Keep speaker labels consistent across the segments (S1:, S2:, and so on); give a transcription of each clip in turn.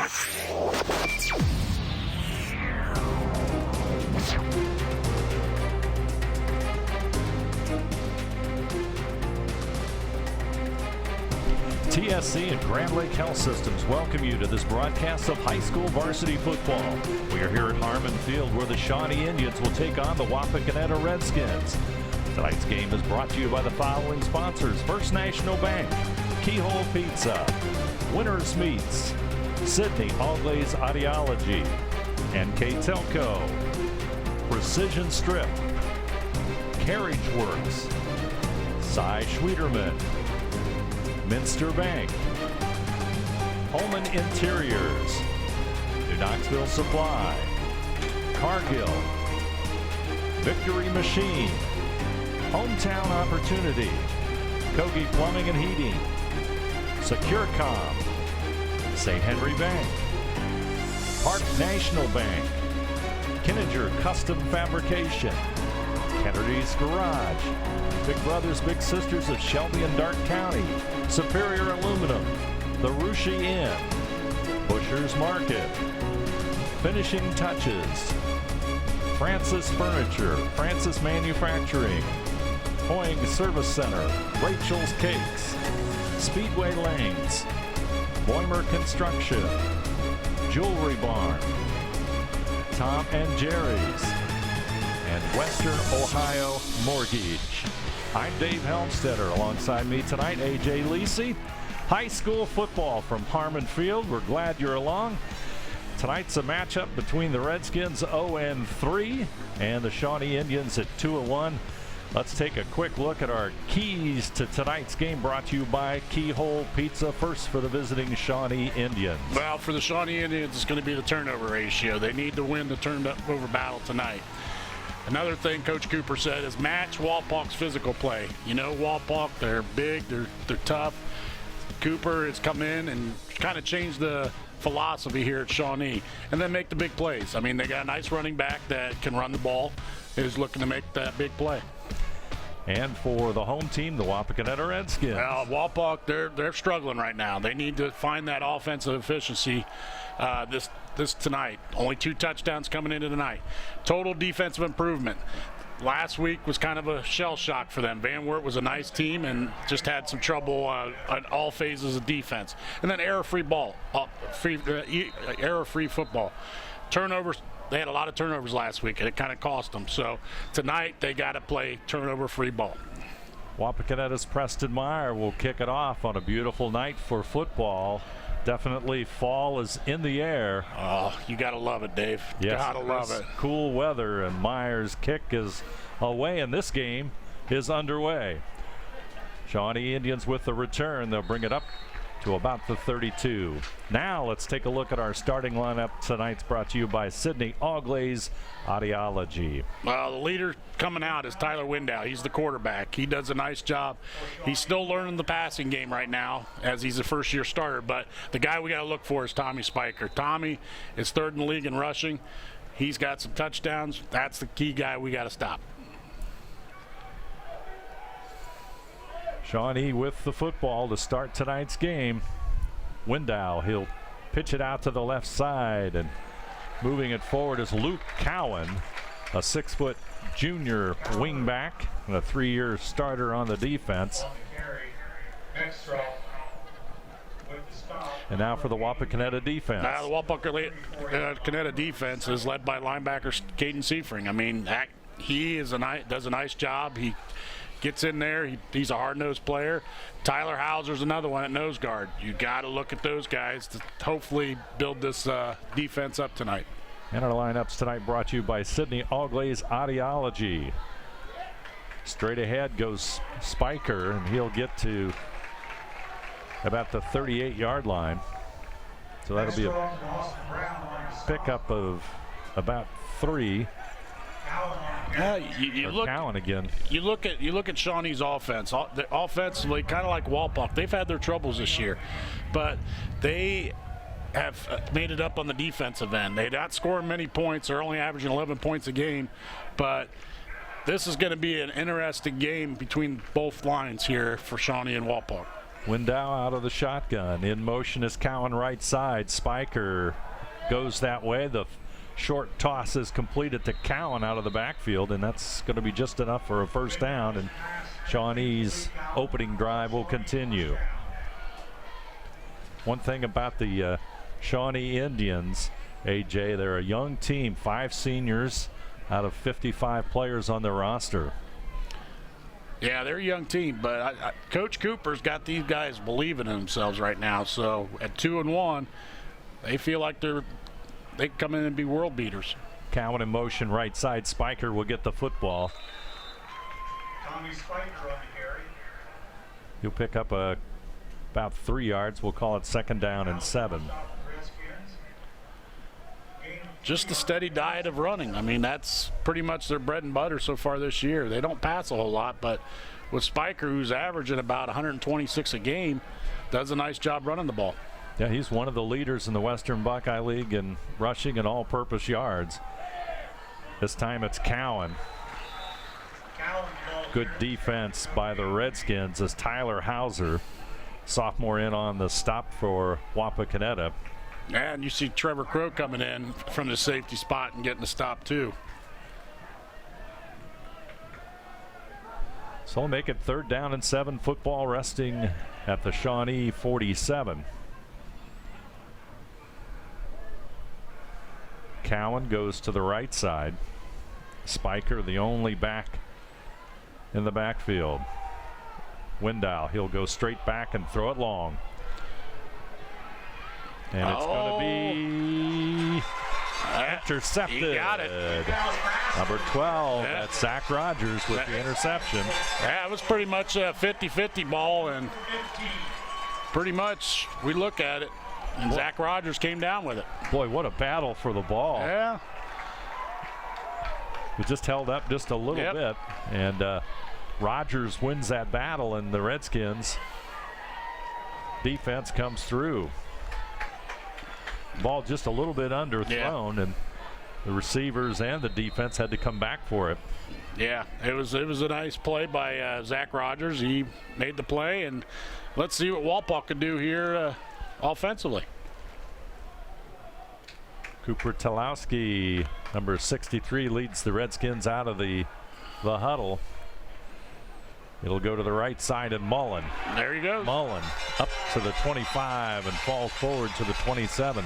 S1: TSC and Grand Lake Health Systems welcome you to this broadcast of high school varsity football. We are here at Harmon Field where the Shawnee Indians will take on the WAPAKONETA Redskins. Tonight's game is brought to you by the following sponsors: First National Bank, Keyhole Pizza, Winners Meats, Sydney All-Glaze Audiology, NKTelco, Precision Strip, Carriage Works, Cy Schwederman, Minster Bank, Holman Interiors, New Knoxville Supply, Cargill, Victory Machine, Hometown Opportunity, Kogi Plumbing and Heating, SecureCom, St. Henry Bank, Park National Bank, Kinninger Custom Fabrication, Kennedy's Garage, Big Brothers Big Sisters of Shelby and Darke County, Superior Aluminum, the Rushi Inn, Busher's Market, Finishing Touches, Francis Furniture, Francis Manufacturing, Hoying Service Center, Rachel's Cakes, Speedway Lanes, Boimer Construction, Jewelry Barn, Tom and Jerry's, and Western Ohio Mortgage. I'm Dave Helmstetter. Alongside me tonight, AJ Lisi. High school football from Harmon Field. We're glad you're along. Tonight's a matchup between the Redskins 0-3 and the Shawnee Indians at 2-1. Let's take a quick look at our keys to tonight's game, brought to you by Keyhole Pizza. First for the visiting Shawnee Indians.
S2: Well, for the Shawnee Indians, it's going to be the turnover ratio. They need to win the turnover battle tonight. Another thing Coach Cooper said is match Walpock's physical play. You know, Walpock, they're big, they're tough. Cooper has come in and kind of changed the philosophy here at Shawnee, and then make the big plays. I mean, they got a nice running back that can run the ball, is looking to make that big play.
S1: And for the home team, the WAPAKONETA Redskins.
S2: Well, Walpock, they're struggling right now. They need to find that offensive efficiency this tonight. Only 2 touchdowns coming into tonight. Total defensive improvement. Last week was kind of a shell shock for them. Van Wert was a nice team and just had some trouble at all phases of defense. And then error-free ball, error-free football. Turnovers. They had a lot of turnovers last week, and it kind of cost them. So tonight they got to play turnover-free ball.
S1: WAPAKONETA's Preston Meyer will kick it off on a beautiful night for football. Definitely fall is in the air.
S2: Oh, you got to love it, Dave.
S1: Yes,
S2: Gotta love it.
S1: Cool weather, and Meyer's kick is away, and this game is underway. Shawnee Indians with the return. They'll bring it up to about the 32. Now let's take a look at our starting lineup. Tonight's brought to you by Sydney All-Glaze Audiology.
S2: Well, the leader coming out is Tyler Window. He's the quarterback. He does a nice job. He's still learning the passing game right now as he's a first-year starter, but the guy we got to look for is Tommy Spiker. Tommy is 3rd in the league in rushing. He's got some touchdowns. That's the key guy we got to stop.
S1: Shawnee with the football to start tonight's game. Window, he'll pitch it out to the left side, and moving it forward is Luke Cowan, a 6-foot junior wingback and a 3-year starter on the defense. And now for the WAPAKONETA defense.
S2: Now the WAPAKONETA defense is led by linebacker Caden Seifring. I mean, he does a nice job. He gets in there. He's a hard-nosed player. Tyler Hauser's another one at nose guard. You got to look at those guys to hopefully build this defense up tonight.
S1: And our lineups tonight brought to you by Sydney All-Glaze Audiology. Straight ahead goes Spiker, and he'll get to about the 38-yard line. So that'll be a pickup of about 3.
S2: You look
S1: again.
S2: You look at Shawnee's offense. Offensively, kind of like Walpock, they've had their troubles this year, but they have made it up on the defensive end. They're not scoring many points. They're only averaging 11 points a game, but this is going to be an interesting game between both lines here for Shawnee and Walpock.
S1: Window out of the shotgun. In motion is Cowan right side. Spiker goes that way. The short toss is completed to Cowan out of the backfield, and that's going to be just enough for a first down, and Shawnee's opening drive will continue. One thing about the Shawnee Indians, AJ, they're a young team, 5 seniors out of 55 players on their roster.
S2: Yeah, they're a young team, but Coach Cooper's got these guys believing in themselves right now. So at 2-1, they feel like they can come in and be world beaters.
S1: Cowan in motion right side. Spiker will get the football.
S3: Tommy Spiker on the carry.
S1: He'll pick up about 3 yards. We'll call it second down and 7.
S2: Just a steady diet of running. I mean, that's pretty much their bread and butter so far this year. They don't pass a whole lot, but with Spiker, who's averaging about 126 a game, does a nice job running the ball.
S1: Yeah, he's one of the leaders in the Western Buckeye League in rushing and all-purpose yards. This time it's Cowan. Good defense by the Redskins as Tyler Hauser, sophomore, in on the stop for WAPAKONETA.
S2: And you see Trevor Crow coming in from the safety spot and getting the stop too.
S1: So we'll make it third down and 7. Football resting at the Shawnee 47. Cowan goes to the right side. Spiker, the only back in the backfield. Window, he'll go straight back and throw it long. And it's going to be intercepted.
S2: He got it.
S1: Number 12, that's Zach Rogers with the interception.
S2: Yeah, it was pretty much a 50-50 ball, and pretty much we look at it, and Zach Rogers came down with it.
S1: Boy, what a battle for the ball.
S2: Yeah.
S1: It just held up just a little bit, and Rogers wins that battle, and the Redskins defense comes through. Ball just a little bit underthrown, and the receivers and the defense had to come back for it.
S2: Yeah, it was a nice play by Zach Rogers. He made the play, and let's see what Walpole can do here offensively.
S1: Cooper Telowski, number 63, leads the Redskins out of the huddle. It'll go to the right side, and Mullen.
S2: There he goes.
S1: Mullen up to the 25 and falls forward to the 27.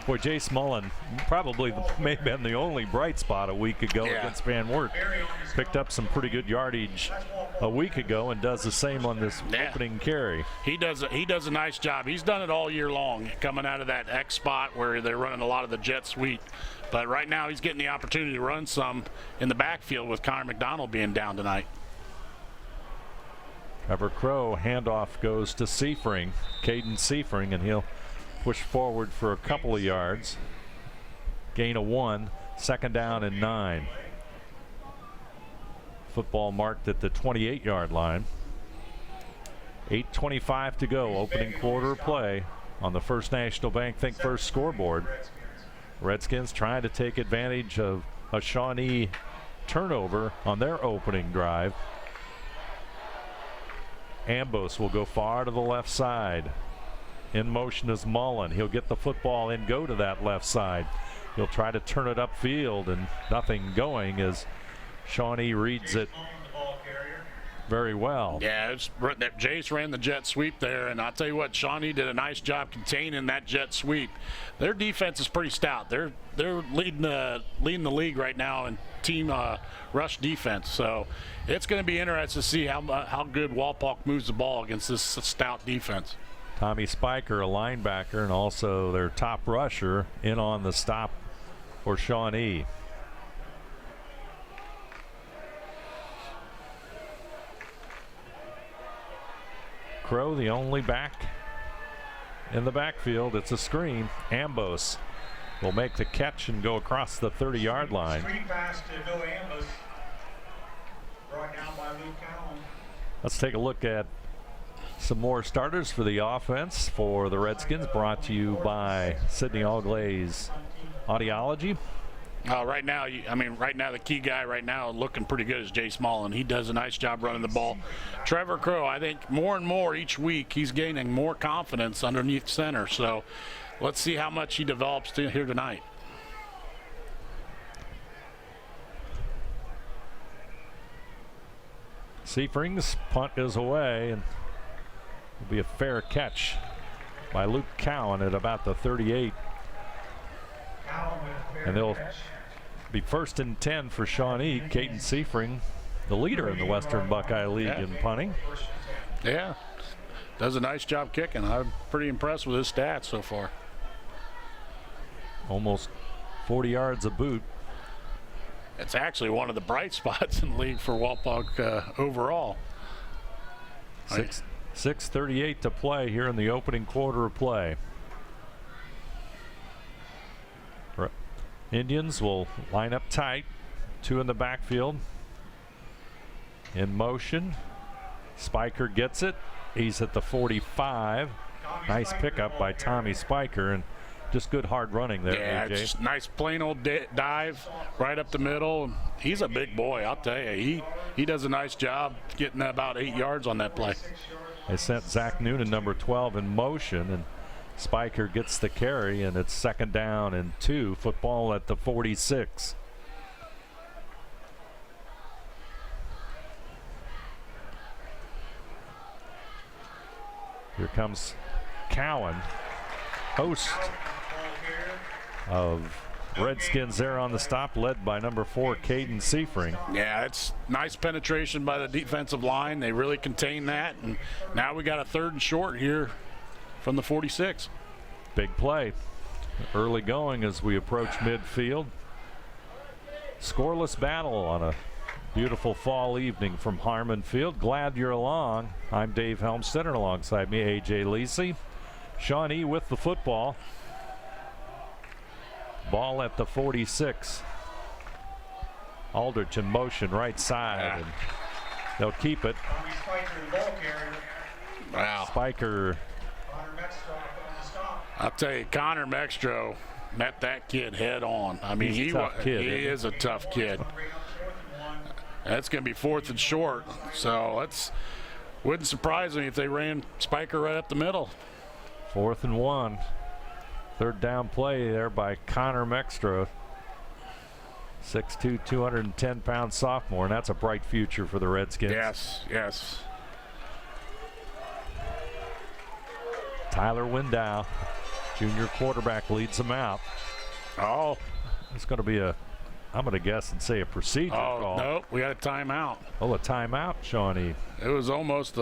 S1: Boy, Jace Mullen probably may have been the only bright spot a week ago against Van Wert. Picked up some pretty good yardage a week ago and does the same on this opening carry.
S2: He does a nice job. He's done it all year long, coming out of that X spot where they're running a lot of the jet sweep. But right now he's getting the opportunity to run some in the backfield with Connor McDonald being down tonight.
S1: Trevor Crow, handoff goes to Seifring, Caden Seifring, and he'll push forward for a couple of yards. Gain of 1, second down and 9. Football marked at the 28-yard line. 8:25 to go, opening quarter play on the First National Bank Think First scoreboard. Redskins trying to take advantage of a Shawnee turnover on their opening drive. Ambos will go far to the left side. In motion is Mullen. He'll get the football and go to that left side. He'll try to turn it upfield, and nothing going as Shawnee reads it very well.
S2: Yeah, Jace ran the jet sweep there, and I'll tell you what, Shawnee did a nice job containing that jet sweep. Their defense is pretty stout. They're leading the league right now in team rush defense. So it's going to be interesting to see how good Walpole moves the ball against this stout defense.
S1: Tommy Spiker, a linebacker, and also their top rusher, in on the stop for Shawnee. Crow, the only back in the backfield. It's a screen. Ambos will make the catch and go across the 30-yard line.
S3: Screen pass to Noah Ambos. Brought down by Luke Cowan.
S1: Let's take a look at some more starters for the offense for the Redskins, brought to you by Sidney Allglaze Audiology.
S2: Right now, right now the key guy right now looking pretty good is Jay Small, and he does a nice job running the ball. Trevor Crow, I think more and more each week he's gaining more confidence underneath center. So let's see how much he develops here tonight.
S1: Seafring's punt is away, and will be a fair catch by Luke Cowan at about the 38. And they'll be 1st and 10 for Shawnee. Caden Seafring, the leader in the Western Buckeye League in punting.
S2: Yeah, does a nice job kicking. I'm pretty impressed with his stats so far.
S1: Almost 40 yards a boot.
S2: It's actually one of the bright spots in the league for Wapak overall.
S1: 6:38 to play here in the opening quarter of play. Indians will line up tight. 2 in the backfield. In motion. Spiker gets it. He's at the 45. Nice pickup by Tommy Spiker, and just good hard running there.
S2: Yeah,
S1: AJ.
S2: just nice plain old dive right up the middle. He's a big boy, I'll tell you. He does a nice job getting about 8 yards on that play.
S1: They sent Zach Noonan, number 12, in motion, and Spiker gets the carry, and it's 2nd down and 2. Football at the 46. Here comes Cowan, host of Redskins there on the stop, led by number 4, Caden Seafring.
S2: Yeah, it's nice penetration by the defensive line. They really contain that, and now we got a 3rd and short here from the 46.
S1: Big play. Early going as we approach midfield. Scoreless battle on a beautiful fall evening from Harmon Field. Glad you're along. I'm Dave Helmstead, and alongside me, AJ Lisi. Shawnee with the football. Ball at the 46. Aldrich in motion right side, and they'll keep it.
S2: Wow.
S1: Spiker.
S2: I'll tell you, Connor Mextro met that kid head on. I mean, he is a tough kid. That's going to be 4th and short, so it's wouldn't surprise me if they ran Spiker right up the middle.
S1: 4th and 1. 3rd down play there by Connor Mextro. 6'2", 210-pound sophomore, and that's a bright future for the Redskins.
S2: Yes.
S1: Tyler Window, junior quarterback, leads them out.
S2: Oh.
S1: It's going to be I'm going to guess and say a procedure call.
S2: Nope, we got a timeout.
S1: Oh, a timeout, Shawnee.
S2: It was almost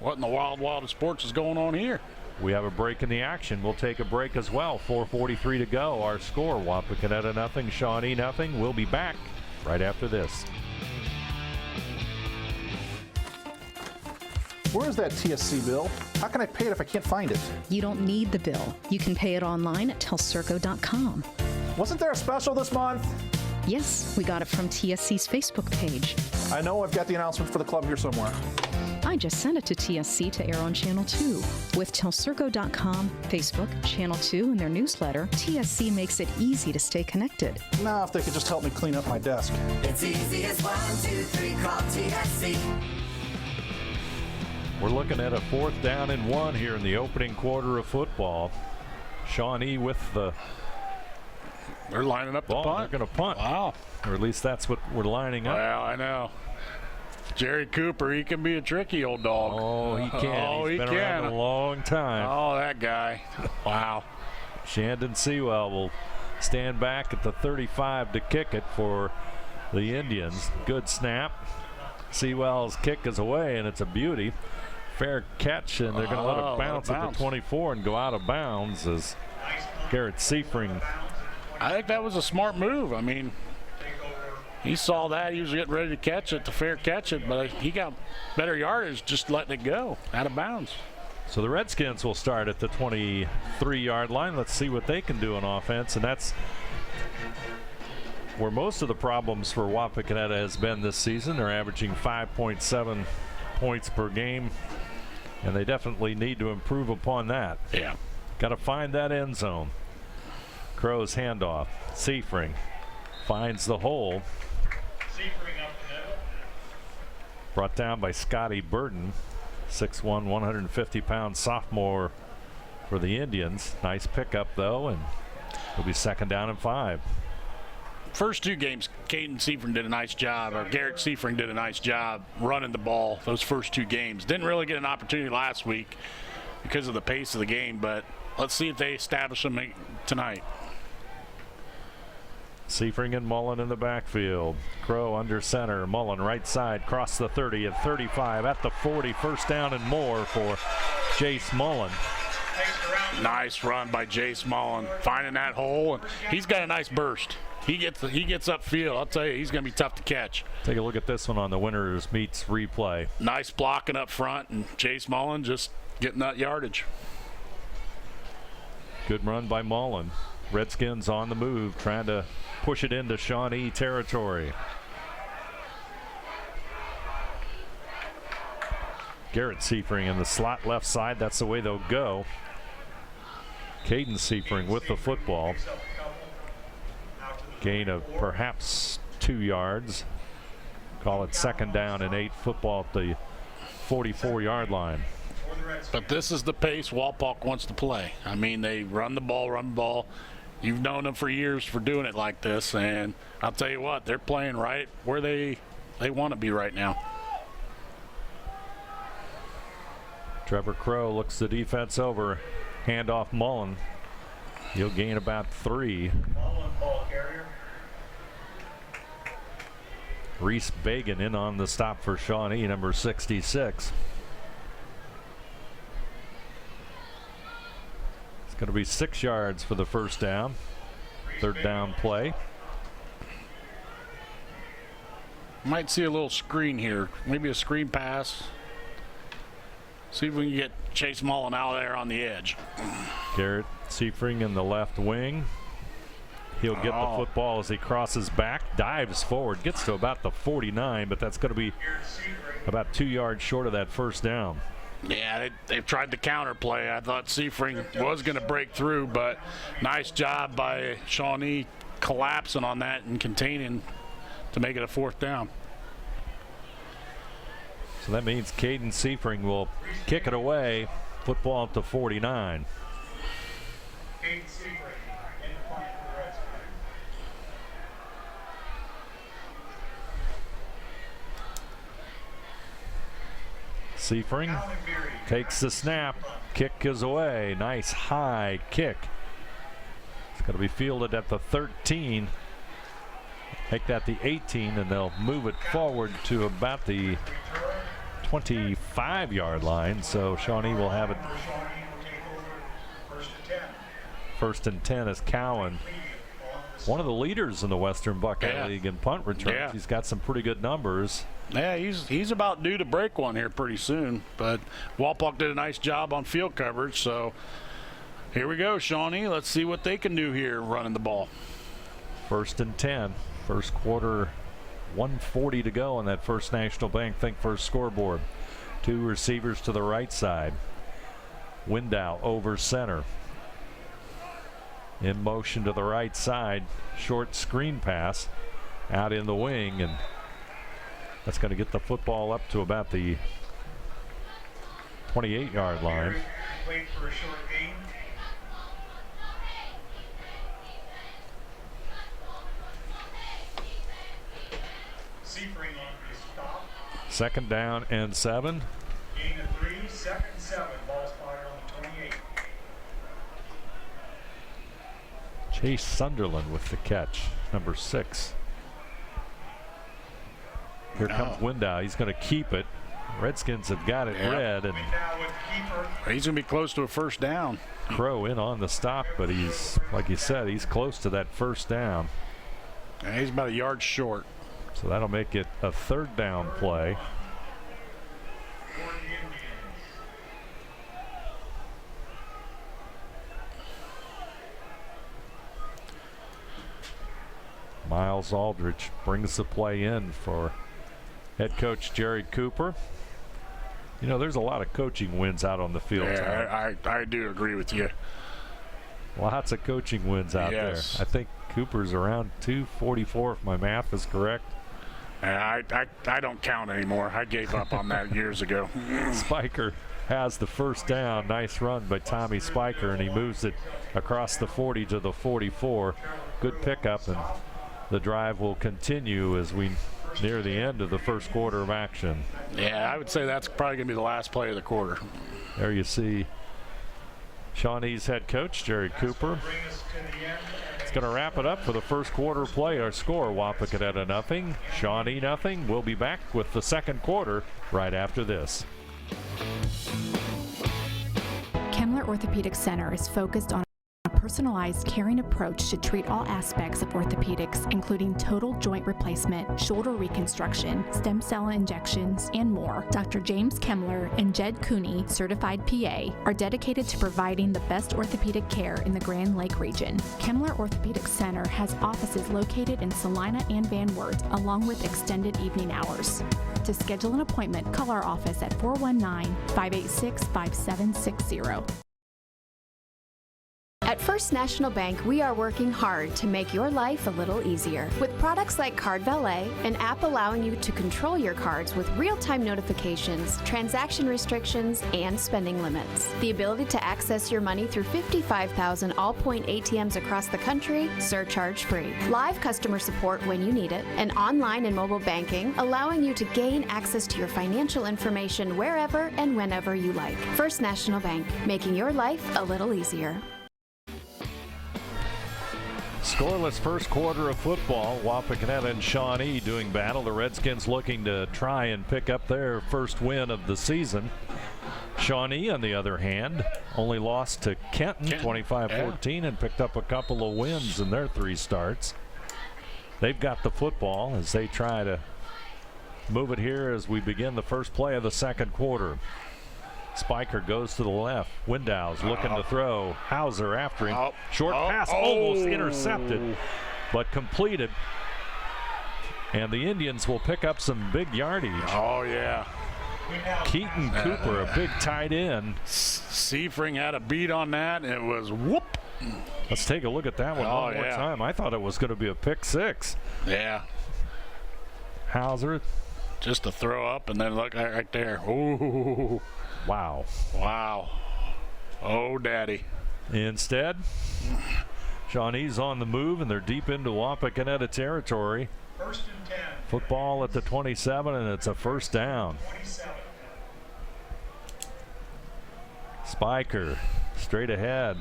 S2: what in the wild of sports is going on here?
S1: We have a break in the action. We'll take a break as well. 4:43 to go. Our score, Wapakoneta nothing, Shawnee nothing. We'll be back right after this.
S4: Where is that TSC bill? How can I pay it if I can't find it?
S5: You don't need the bill. You can pay it online at telserco.com.
S4: Wasn't there a special this month?
S5: Yes, we got it from TSC's Facebook page.
S4: I know I've got the announcement for the club here somewhere.
S5: I just sent it to TSC to air on Channel 2. With telserco.com, Facebook, Channel 2, and their newsletter, TSC makes it easy to stay connected.
S4: Now, if they could just help me clean up my desk.
S6: It's easy as 1, 2, 3, call TSC.
S1: We're looking at a 4th down and 1 here in the opening quarter of football. Shawnee with the
S2: They're lining up the
S1: ball.
S2: punt.
S1: They're going to punt.
S2: Wow.
S1: Or at least that's what we're lining up.
S2: Well, I know. Jerry Cooper, he can be a tricky old dog.
S1: Oh, he can.
S2: Oh,
S1: He's been around a long time.
S2: Oh, that guy. Wow.
S1: Shandon Sewell will stand back at the 35 to kick it for the Indians. Good snap. Sewell's kick is away, and it's a beauty. Fair catch, and they're going to let it bounce at the 24 and go out of bounds as Garrett Seafring.
S2: I think that was a smart move. I mean, he saw that. He was getting ready to catch it, to fair catch it, but he got better yardage just letting it go out of bounds.
S1: So the Redskins will start at the 23-yard line. Let's see what they can do on offense, and that's where most of the problems for Wapakoneta has been this season. They're averaging 5.7 points per game, and they definitely need to improve upon that.
S2: Yeah.
S1: Got to find that end zone. Crow's handoff. Seafring finds the hole.
S3: Seifring up the middle.
S1: Brought down by Scotty Burton, 6'1", 150-pound sophomore for the Indians. Nice pickup, though, and it'll be 2nd down and 5.
S2: First 2 games, Caden Seifring did a nice job, or Garrett Seifring did a nice job running the ball those first 2 games. Didn't really get an opportunity last week because of the pace of the game, but let's see if they establish them tonight.
S1: Seifring and Mullen in the backfield. Crow under center. Mullen right side, cross the 30 at 35 at the 40. 1st down and more for Jace Mullen.
S2: Nice run by Jace Mullen, finding that hole, and he's got a nice burst. He gets upfield. I'll tell you, he's going to be tough to catch.
S1: Take a look at this one on the Winners Meets replay.
S2: Nice blocking up front, and Jace Mullen just getting that yardage.
S1: Good run by Mullen. Redskins on the move, trying to push it into Shawnee territory. Garrett Seifring in the slot left side. That's the way they'll go. Caden Seifring with the football. Gain of perhaps 2 yards. Call it 2nd down and 8. Football at the 44-yard line.
S2: But this is the pace Wapak wants to play. I mean, they run the ball. You've known them for years for doing it like this, and I'll tell you what, they're playing right where they want to be right now.
S1: Trevor Crow looks the defense over. Handoff Mullen. He'll gain about 3.
S3: Mullen, ball carrier.
S1: Reese Bagan in on the stop for Shawnee, number 66. It's going to be 6 yards for the 1st down. 3rd down play.
S2: Might see a little screen here, maybe a screen pass. See if we can get Chase Mullen out there on the edge.
S1: Garrett Seifring in the left wing. He'll get the football as he crosses back, dives forward, gets to about the 49, but that's going to be about 2 yards short of that 1st down.
S2: Yeah, they've tried the counter play. I thought Seifring was going to break through, but nice job by Shawnee collapsing on that and containing to make it a 4th down.
S1: So that means Caden Seifring will kick it away. Football up to 49.
S3: Caden Seifring in the punt for the Redskins.
S1: Seifring takes the snap. Kick is away. Nice high kick. It's going to be fielded at the 13. Make that the 18, and they'll move it forward to about the 25-yard line. So Shawnee will have it 1st and 10 as Cowan, one of the leaders in the Western Buckeye League in punt returns.
S2: Yeah.
S1: He's got some pretty good numbers.
S2: Yeah, he's about due to break one here pretty soon. But Wapak did a nice job on field coverage. So here we go, Shawnee. Let's see what they can do here running the ball.
S1: 1st and 10. 1st quarter, 1:40 to go on that First National Bank Think First scoreboard. 2 receivers to the right side. Window over center. In motion to the right side. Short screen pass out in the wing, and that's going to get the football up to about the 28-yard line.
S3: Wait for a short gain. Seifring on the stop.
S1: 2nd down and 7.
S3: Gain of 3, 2nd and 7. Ball spotted on the 28.
S1: Chase Sunderland with the catch, number 6. Here comes Window. He's going to keep it. Redskins have got it red, and
S2: he's going to be close to a 1st down.
S1: Crow in on the stop, but he's, like you said, he's close to that 1st down.
S2: And he's about a yard short.
S1: So that'll make it a 3rd down play. Miles Aldrich brings the play in for head coach Jerry Cooper. You know, there's a lot of coaching wins out on the field.
S2: Yeah, I do agree with you.
S1: Lots of coaching wins out there. I think Cooper's around 244 if my math is correct.
S2: I don't count anymore. I gave up on that years ago.
S1: Spiker has the first down. Nice run by Tommy Spiker, and he moves it across the 40 to the 44. Good pickup, and the drive will continue as we near the end of the first quarter of action.
S2: Yeah, I would say that's probably going to be the last play of the quarter.
S1: There you see Shawnee's head coach, Jerry Cooper. It's going to wrap it up for the first quarter play. Our score, Wapakoneta nothing, Shawnee nothing. We'll be back with the second quarter right after this.
S7: Kemmler Orthopedic Center is focused on a personalized, caring approach to treat all aspects of orthopedics, including total joint replacement, shoulder reconstruction, stem cell injections, and more. Dr. James Kemmler and Jed Cooney, certified PA, are dedicated to providing the best orthopedic care in the Grand Lake region. Kemmler Orthopedic Center has offices located in Salina and Van Wert, along with extended evening hours. To schedule an appointment, call our office at 419-586-5760.
S8: At First National Bank, we are working hard to make your life a little easier. With products like Card Valet, an app allowing you to control your cards with real-time notifications, transaction restrictions, and spending limits. The ability to access your money through 55,000 all-point ATMs across the country, surcharge-free. Live customer support when you need it, and online and mobile banking, allowing you to gain access to your financial information wherever and whenever you like. First National Bank, making your life a little easier.
S1: Scoreless first quarter of football. Wapakoneta and Shawnee doing battle. The Redskins looking to try and pick up their first win of the season. Shawnee, on the other hand, only lost to Kenton 25-14 and picked up a couple of wins in their 3 starts. They've got the football as they try to move it here as we begin the first play of the second quarter. Spiker goes to the left. Window's looking to throw. Hauser after him. Short pass, almost intercepted, but completed. And the Indians will pick up some big yardage.
S2: Oh, yeah.
S1: Keaton Cooper, a big tight end.
S2: Seifring had a beat on that, and it was whoop.
S1: Let's take a look at that one one more time. I thought it was going to be a pick 6.
S2: Yeah.
S1: Hauser.
S2: Just to throw up, and then look right there. Ooh.
S1: Wow.
S2: Wow. Oh, daddy.
S1: Instead, Shawnee's on the move, and they're deep into Wapakoneta territory.
S3: First and 10.
S1: Football at the 27, and it's a first down.
S3: 27.
S1: Spiker straight ahead.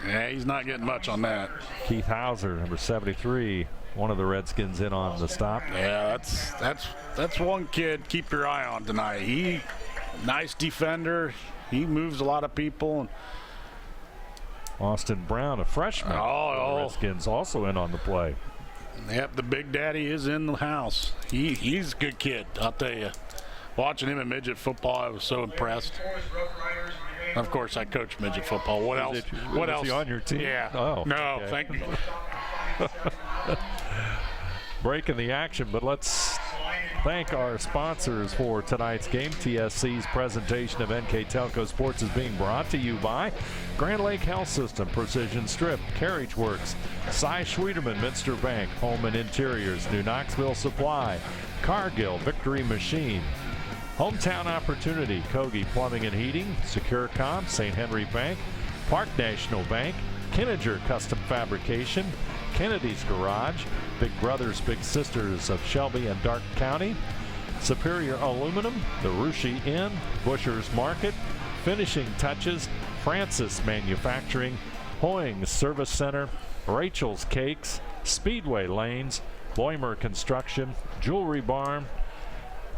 S2: Yeah, he's not getting much on that.
S1: Keith Hauser, number 73, one of the Redskins in on the stop.
S2: Yeah, that's one kid keep your eye on tonight. He nice defender. He moves a lot of people.
S1: Austin Brown, a freshman. The Redskins also in on the play.
S2: Yep, the big daddy is in the house. He's a good kid, I'll tell you. Watching him in midget football, I was so impressed. Of course, I coach midget football. What else? What else?
S1: Is he on your team?
S2: Yeah.
S1: Oh,
S2: no,
S1: okay.
S2: thank you.
S1: Breaking the action, but let's thank our sponsors for tonight's game. TSC's presentation of NKTelco Sports is being brought to you by Grand Lake Health System, Precision Strip, Carriage Works, Cy Schwederman, Minster Bank, Home and Interiors, New Knoxville Supply, Cargill, Victory Machine, Hometown Opportunity, Kogi Plumbing and Heating, SecureCom, St. Henry Bank, Park National Bank, Kinninger Custom Fabrication, Kennedy's Garage, Big Brothers Big Sisters of Shelby and Darke County, Superior Aluminum, the Rushi Inn, Busher's Market, Finishing Touches, Francis Manufacturing, Hoying Service Center, Rachel's Cakes, Speedway Lanes, Boimer Construction, Jewelry Barn,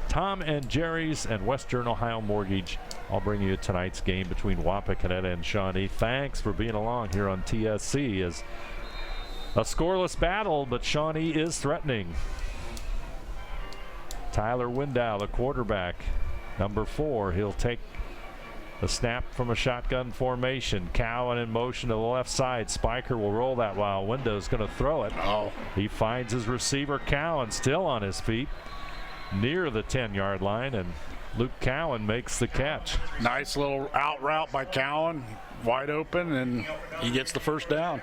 S1: Tom and Jerry's, and Western Ohio Mortgage. I'll bring you tonight's game between Wapakoneta and Shawnee. Thanks for being along here on TSC. As a scoreless battle, but Shawnee is threatening. Tyler Window, the quarterback, number 4. He'll take the snap from a shotgun formation. Cowan in motion to the left side. Spiker will roll that while Window's going to throw it. He finds his receiver, Cowan, still on his feet near the 10-yard line, and Luke Cowan makes the catch.
S2: Nice little out route by Cowan, wide open, and he gets the first down.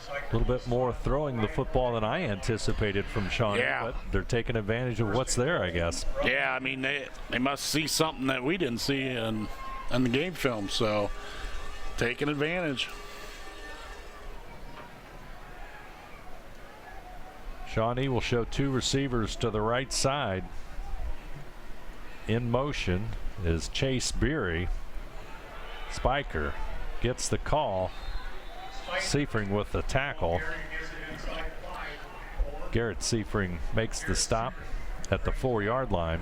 S1: A little bit more throwing the football than I anticipated from Shawnee, but they're taking advantage of what's there, I guess.
S2: Yeah, I mean, they must see something that we didn't see in the game film, so taking advantage.
S1: Shawnee will show two receivers to the right side. In motion is Chase Beery. Spiker gets the call. Seifring with the tackle. Garrett Seifring makes the stop at the 4-yard line.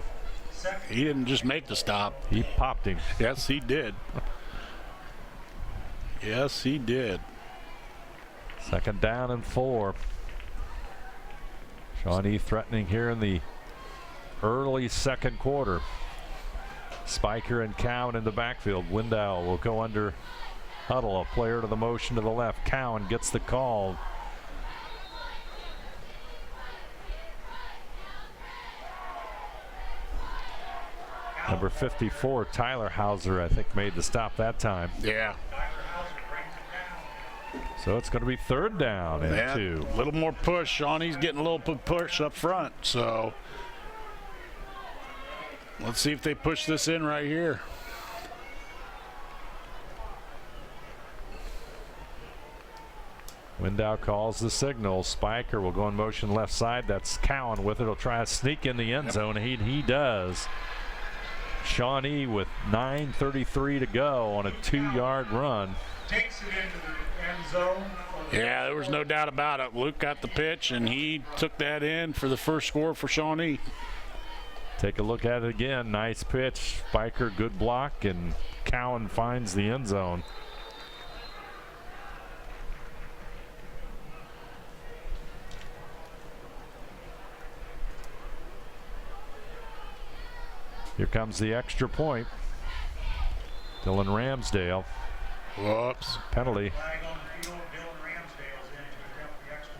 S2: He didn't just make the stop.
S1: He popped him.
S2: Yes, he did. Yes, he did.
S1: 2nd down and 4. Shawnee threatening here in the early 2nd quarter. Spiker and Cowan in the backfield. Window will go under huddle. A player to the motion to the left. Cowan gets the call. Number 54, Tyler Hauser, I think, made the stop that time.
S2: Yeah.
S1: So it's going to be 3rd down and 2.
S2: A little more push. Shawnee's getting a little push up front. So let's see if they push this in right here.
S1: Window calls the signal. Spiker will go in motion left side. That's Cowan with it. He'll try to sneak in the end zone. He does. Shawnee with 9:33 to go on a 2-yard run.
S3: Takes it into the end zone.
S2: Yeah, there was no doubt about it. Luke got the pitch, and he took that in for the first score for Shawnee.
S1: Take a look at it again. Nice pitch. Spiker, good block, and Cowan finds the end zone. Here comes the extra point. Dylan Ramsdale.
S2: Whoops.
S1: Penalty.
S3: Flag on the field. Dylan Ramsdale's in to pick up the extra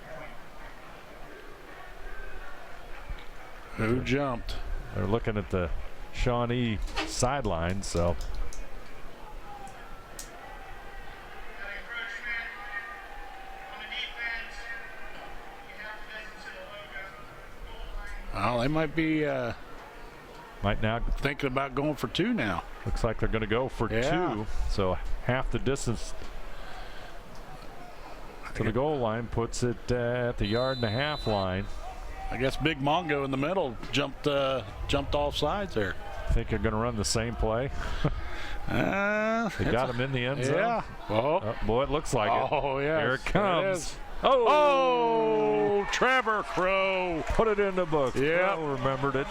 S3: point.
S2: Who jumped?
S1: They're looking at the Shawnee sideline, so.
S2: Well, they might be
S1: Might now
S2: thinking about going for 2 now.
S1: looks like they're going to go for 2. So half the distance to the goal line puts it at the 1.5-yard line.
S2: I guess Big Mongo in the middle jumped off sides there.
S1: I think they're going to run the same play. They got him in the end zone.
S2: Yeah. Oh.
S1: Boy, it looks like it.
S2: Oh, yeah.
S1: Here it comes.
S2: Oh, Trevor Crow.
S1: Put it in the book.
S2: Yeah.
S1: Crow remembered it.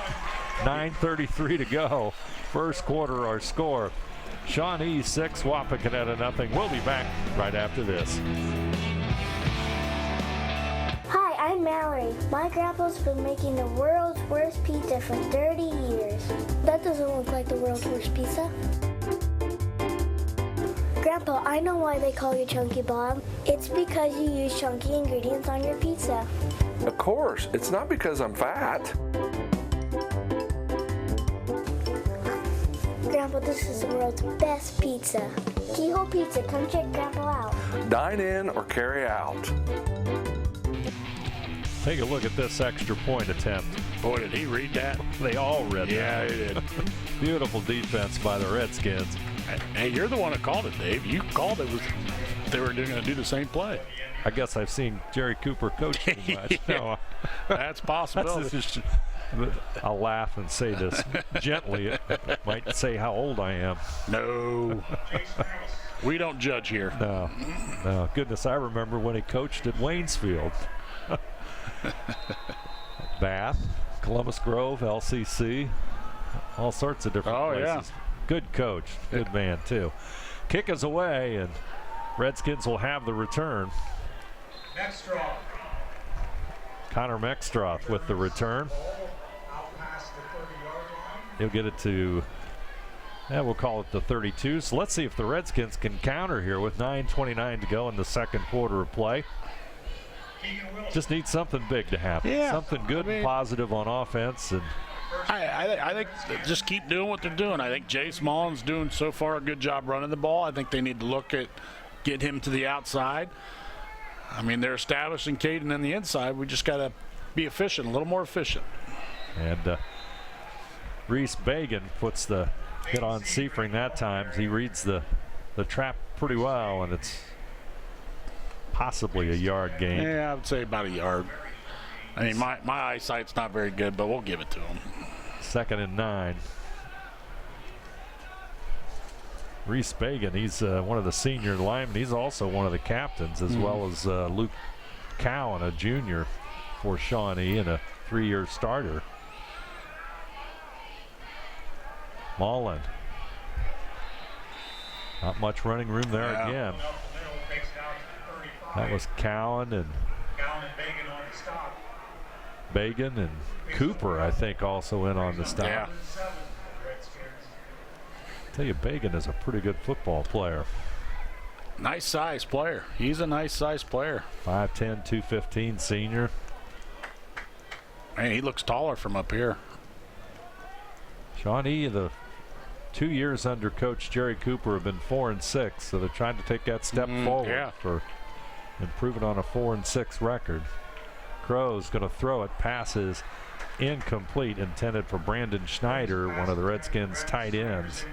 S1: 9:33 to go. First quarter, our score. Shawnee 6, Wapakoneta nothing. We'll be back right after this.
S9: Hi, I'm Mallory. My grandpa's been making the world's worst pizza for 30 years. That doesn't look like the world's worst pizza. Grandpa, I know why they call you Chunky Bob. It's because you use chunky ingredients on your pizza.
S10: Of course, it's not because I'm fat.
S9: Grandpa, this is the world's best pizza. Keyhole Pizza, come check Grandpa out.
S10: Dine in or carry out.
S1: Take a look at this extra point attempt.
S2: Boy, did he read that?
S1: They all read that.
S2: Yeah, he did.
S1: Beautiful defense by the Redskins.
S2: Hey, you're the one that called it, Dave. You called it. They were going to do the same play.
S1: I guess I've seen Jerry Cooper coach too much.
S2: Yeah,
S1: No,
S2: that's possible.
S1: I'll laugh and say this gently. It might say how old I am.
S2: No. We don't judge here.
S1: No. Goodness, I remember when he coached at Waynesfield. Bath, Columbus Grove, LCC, all sorts of different places.
S2: Yeah.
S1: Good coach, good man too. Kick is away, and Redskins will have the return.
S3: Mexstroth.
S1: Connor Mexstroth with the return.
S3: Out past the 30-yard line.
S1: He'll get it to, we'll call it the 32. So let's see if the Redskins can counter here with 9:29 to go in the second quarter of play. Just need something big to happen.
S2: Yeah,
S1: something good and positive on offense. And
S2: I think just keep doing what they're doing. I think Jace Mullen's doing so far a good job running the ball. I think they need to look at get him to the outside. I mean, they're establishing Caden on the inside. We just got to be efficient, a little more efficient.
S1: And Reese Bagan puts the hit on Seifring that time. He reads the trap pretty well, and it's possibly a yard gain.
S2: Yeah, I would say about a yard. I mean, my eyesight's not very good, but we'll give it to him.
S1: 2nd and 9. Reese Bagan, he's one of the senior linemen. He's also one of the captains, as well as Luke Cowan, a junior for Shawnee and a 3-year starter. Mullen. Not much running room there again. That was Cowan and Bagan and Cooper, I think, also in on the stop.
S2: Yeah.
S1: Tell you, Bagan is a pretty good football player.
S2: Nice size player. He's a nice size player.
S1: 5'10", 215 senior.
S2: Man, he looks taller from up here.
S1: Shawnee, the 2 years under Coach Jerry Cooper have been 4-6, so they're trying to take that step forward for improving on a 4-6 record. Crow's going to throw it. Passes incomplete, intended for Brandon Schneider, one of the Redskins' tight ends.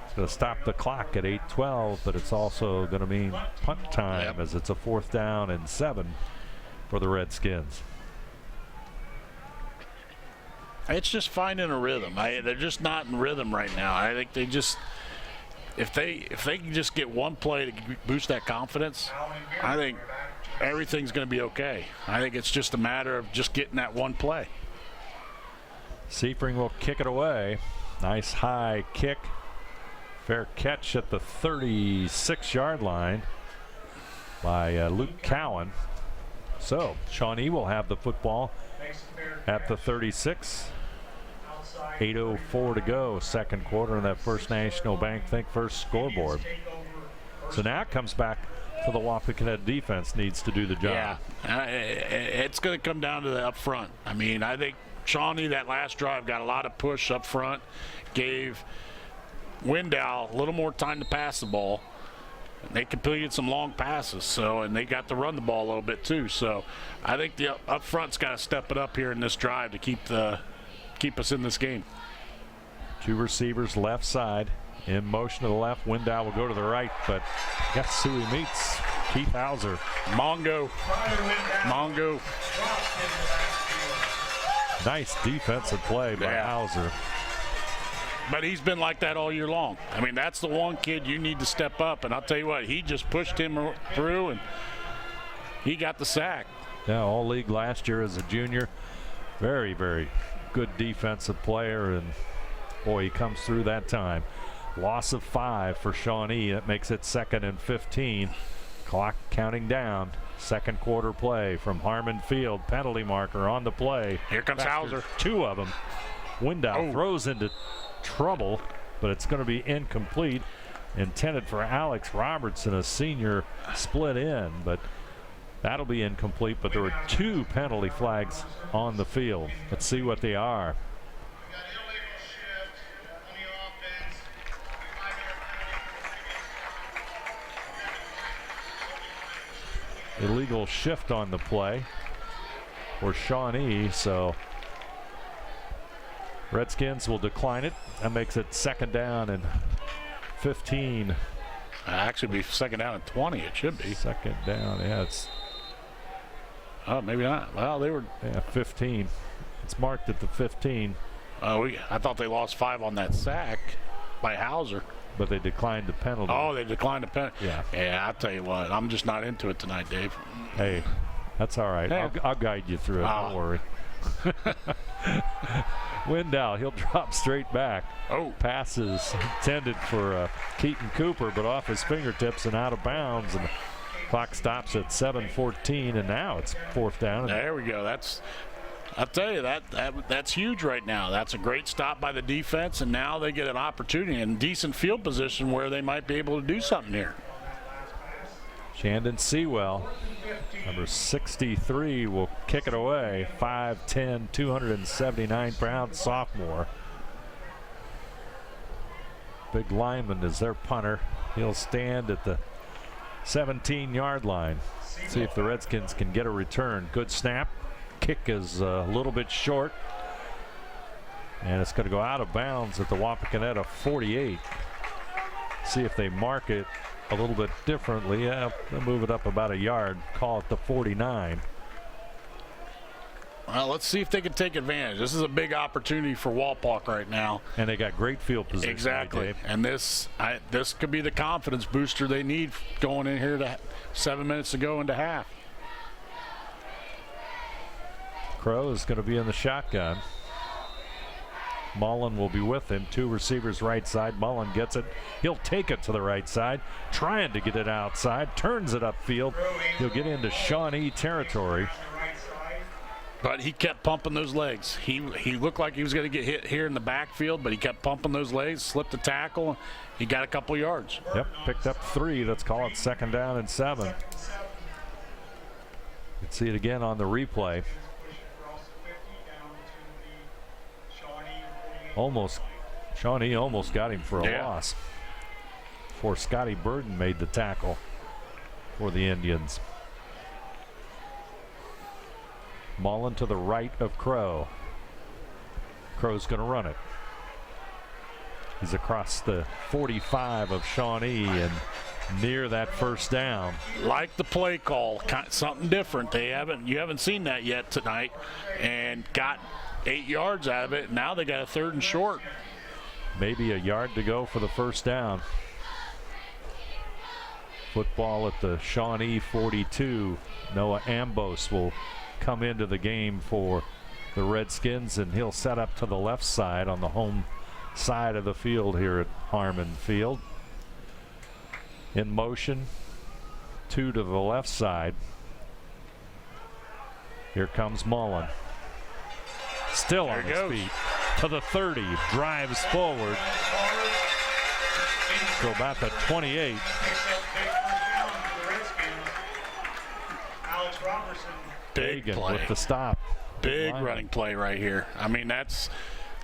S1: It's going to stop the clock at 8:12, but it's also going to mean punt time as it's a 4th down and 7 for the Redskins.
S2: It's just finding a rhythm. They're just not in rhythm right now. I think they just, if they can just get one play to boost that confidence, I think everything's going to be okay. I think it's just a matter of just getting that one play.
S1: Seifring will kick it away. Nice high kick. Fair catch at the 36-yard line by Luke Cowan. So Shawnee will have the football at the 36. 8:04 to go, 2nd quarter, in that First National Bank Think First scoreboard. So now it comes back to the Wapakoneta defense, needs to do the job.
S2: Yeah, it's going to come down to the up front. I mean, I think Shawnee, that last drive, got a lot of push up front, gave Window a little more time to pass the ball. They completed some long passes, and they got to run the ball a little bit too. So I think the up front's got to step it up here in this drive to keep us in this game.
S1: 2 receivers left side, in motion to the left. Window will go to the right, but guess who he meets? Keith Hauser.
S2: Mongo.
S1: Nice defensive play by Hauser.
S2: But he's been like that all year long. I mean, that's the one kid you need to step up. And I'll tell you what, he just pushed him through, and he got the sack.
S1: Yeah, all league last year as a junior. Very, very good defensive player, and boy, he comes through that time. Loss of 5 for Shawnee. That makes it 2nd and 15. Clock counting down. 2nd quarter play from Harmon Field. Penalty marker on the play.
S2: Here comes Hauser.
S1: 2 of them. Window throws into trouble, but it's going to be incomplete. Intended for Alex Robertson, a senior, split in, but that'll be incomplete. But there were 2 penalty flags on the field. Let's see what they are. Illegal shift on the play for Shawnee, so Redskins will decline it. That makes it 2nd down and 15.
S2: Actually, be 2nd down and 20. It should be
S1: 2nd down. Yeah, it's.
S2: Oh, maybe not. Well, they were.
S1: Yeah, 15. It's marked at the 15.
S2: I thought they lost 5 on that sack by Hauser.
S1: But they declined the penalty.
S2: Oh, they declined the penalty.
S1: Yeah.
S2: Yeah, I'll tell you what. I'm just not into it tonight, Dave.
S1: Hey, that's all right.
S2: Hey.
S1: I'll guide you through it. Don't worry. Window, he'll drop straight back. Passes intended for Keaton Cooper, but off his fingertips and out of bounds. And the clock stops at 7:14, and now it's 4th down.
S2: There we go. I'll tell you, that's huge right now. That's a great stop by the defense, and now they get an opportunity in decent field position where they might be able to do something here.
S1: Shandon Sewell, number 63, will kick it away. 5'10", 279-pound sophomore. Big lineman is their punter. He'll stand at the 17-yard line. See if the Redskins can get a return. Good snap. Kick is a little bit short. And it's going to go out of bounds at the WAPAKONETA 48. See if they mark it a little bit differently. Yeah, they'll move it up about a yard. Call it the 49.
S2: Well, let's see if they can take advantage. This is a big opportunity for Wapak right now.
S1: And they got great field position.
S2: Exactly.
S1: Dave.
S2: And this could be the confidence booster they need going in here to 7 minutes to go into half.
S1: Crow is going to be in the shotgun. Mullen will be with him. Two receivers right side. Mullen gets it. He'll take it to the right side, trying to get it outside. Turns it upfield. He'll get into Shawnee territory.
S2: But he kept pumping those legs. He looked like he was going to get hit here in the backfield, but he kept pumping those legs, slipped the tackle. He got a couple yards.
S1: Yep, picked up 3. Let's call it 2nd down and 7. You can see it again on the replay. Shawnee almost got him for a loss before Scotty Burden made the tackle for the Indians. Mullen to the right of Crow. Crow's going to run it. He's across the 45 of Shawnee and near that first down.
S2: Like the play call, something different. You haven't seen that yet tonight, and got 8 yards out of it. Now they got a 3rd and short.
S1: Maybe a yard to go for the first down. Football at the Shawnee 42. Noah Ambos will come into the game for the Redskins, and he'll set up to the left side on the home side of the field here at Harmon Field. In motion, 2 to the left side. Here comes Mullen. Still on his feet. To the 30, drives forward. So about the 28.
S2: Big
S1: Bagan
S2: play
S1: with the stop.
S2: Big running play right here. I mean, that's,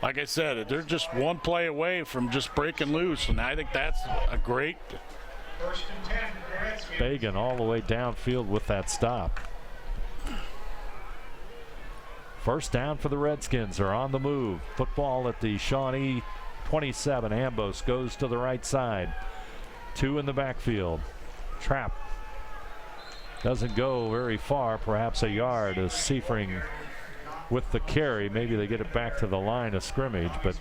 S2: like I said, they're just one play away from just breaking loose, and I think that's a great.
S3: 1st and 10 for the Redskins.
S1: Bagan all the way downfield with that stop. First down for the Redskins. Are on the move. Football at the Shawnee 27. Ambos goes to the right side. 2 in the backfield. Trap doesn't go very far, perhaps a yard, as Seifring with the carry. Maybe they get it back to the line of scrimmage, but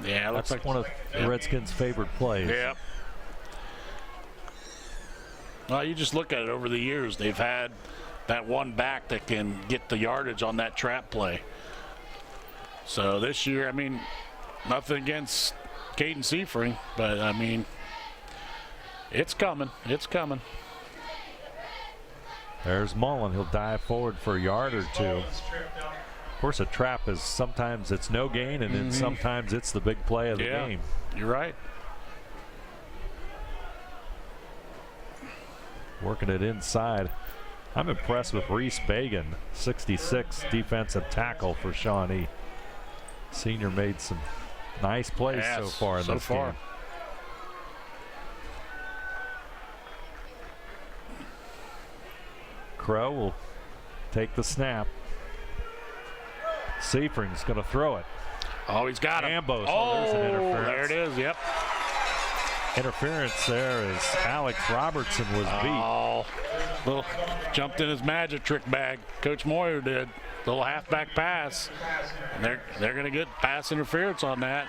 S2: yeah,
S1: that's
S2: like
S1: one of the Redskins' favorite plays.
S2: Yep. Well, you just look at it over the years. They've had that one back that can get the yardage on that trap play. So this year, I mean, nothing against Caden Seifring, but I mean, it's coming. It's coming.
S1: There's Mullen. He'll dive forward for a yard or 2. Of course, a trap is sometimes it's no gain, and then sometimes it's the big play of the game.
S2: You're right.
S1: Working it inside. I'm impressed with Reese Bagan, 66 defensive tackle for Shawnee. Senior made some nice plays so far in this game. Crow will take the snap. Seifring's going to throw it.
S2: Oh, he's got him.
S1: Ambos. There's an interference.
S2: There it is. Yep.
S1: Interference there as Alex Robertson was beat.
S2: Oh, little jumped in his magic trick bag. Coach Moyer did. Little halfback pass. And they're going to get pass interference on that.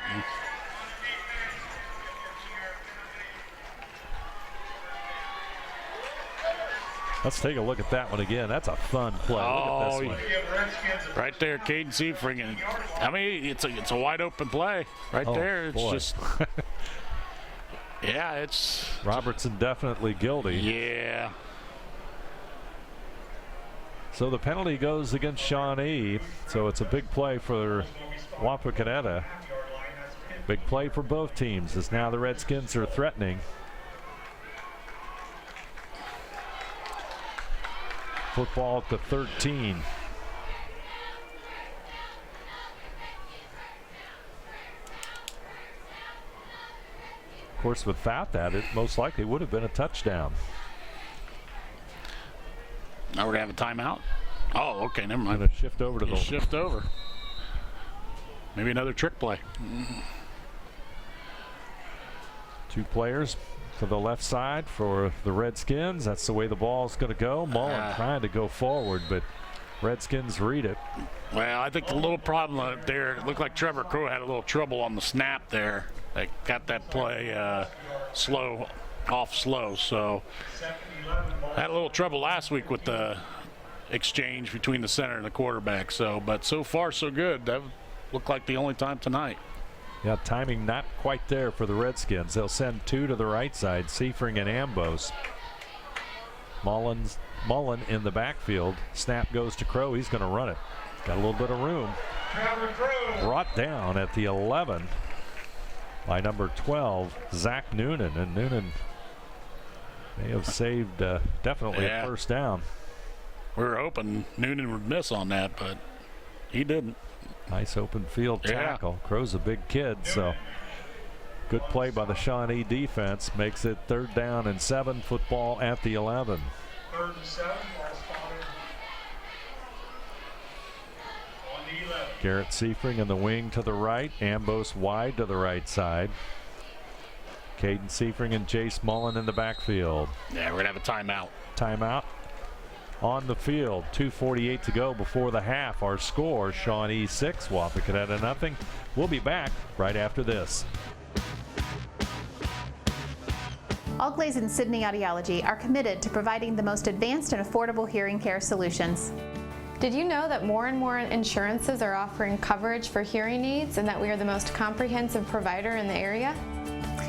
S1: Let's take a look at that one again. That's a fun play.
S2: Oh,
S1: look at this one.
S2: Right there, Caden Seifring. And I mean, it's a wide open play right there. It's just, yeah, it's.
S1: Robertson definitely guilty.
S2: Yeah.
S1: So the penalty goes against Shawnee. So it's a big play for WAPAKONETA. Big play for both teams as now the Redskins are threatening. Football at the 13. course, without that, it most likely would have been a touchdown.
S2: Now we're going to have a timeout. Oh, okay, never mind.
S1: Going to shift over to the
S2: shift over. Maybe another trick play.
S1: Two players to the left side for the Redskins. That's the way the ball's going to go. Mullen trying to go forward, but Redskins read it.
S2: Well, I think the little problem there, it looked like Trevor Crow had a little trouble on the snap there. They got that play off slow. So had a little trouble last week with the exchange between the center and the quarterback. But so far so good. That looked like the only time tonight.
S1: Yeah, timing not quite there for the Redskins. They'll send two to the right side, Seifring and Ambos. Mullen in the backfield. Snap goes to Crow. He's going to run it. Got a little bit of room. Brought down at the 11 by number 12, Zach Noonan. And Noonan may have saved definitely a first down.
S2: We were hoping Noonan would miss on that, but he didn't.
S1: Nice open field tackle. Crow's a big kid, so good play by the Shawnee defense. Makes it 3rd down and 7, football at the 11.
S3: 3rd and 7, ball spotted on the 11.
S1: Garrett Seifring in the wing to the right. Ambos wide to the right side. Caden Seifring and Jace Mullen in the backfield.
S2: Yeah, we're going to have a timeout.
S1: Timeout on the field. 2:48 to go before the half. Our score, Shawnee 6, Wapakoneta nothing. We'll be back right after this.
S7: Allglaze and Sydney Audiology are committed to providing the most advanced and affordable hearing care solutions.
S11: Did you know that more and more insurances are offering coverage for hearing aids and that we are the most comprehensive provider in the area?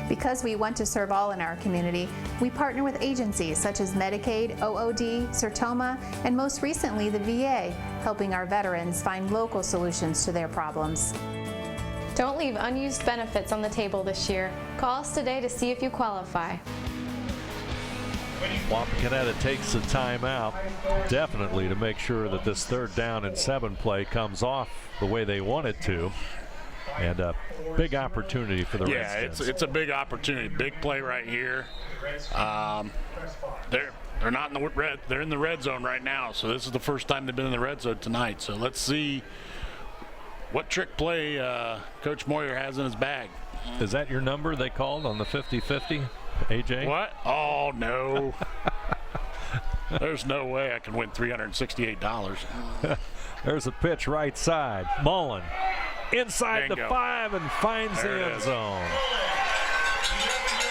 S7: Because we want to serve all in our community, we partner with agencies such as Medicaid, OOD, Sertoma, and most recently the VA, helping our veterans find local solutions to their problems.
S11: Don't leave unused benefits on the table this year. Call us today to see if you qualify.
S1: Wapakoneta takes a timeout, definitely to make sure that this 3rd down and 7 play comes off the way they want it to. And a big opportunity for the Redskins.
S2: Yeah, it's a big opportunity. Big play right here. They're not in the red. They're in the red zone right now. So this is the first time they've been in the red zone tonight. So let's see what trick play Coach Moyer has in his bag.
S1: Is that your number they called on the 50-50, AJ?
S2: What? Oh, no. There's no way I can win $368.
S1: There's a pitch right side. Mullen inside the 5 and finds the end zone.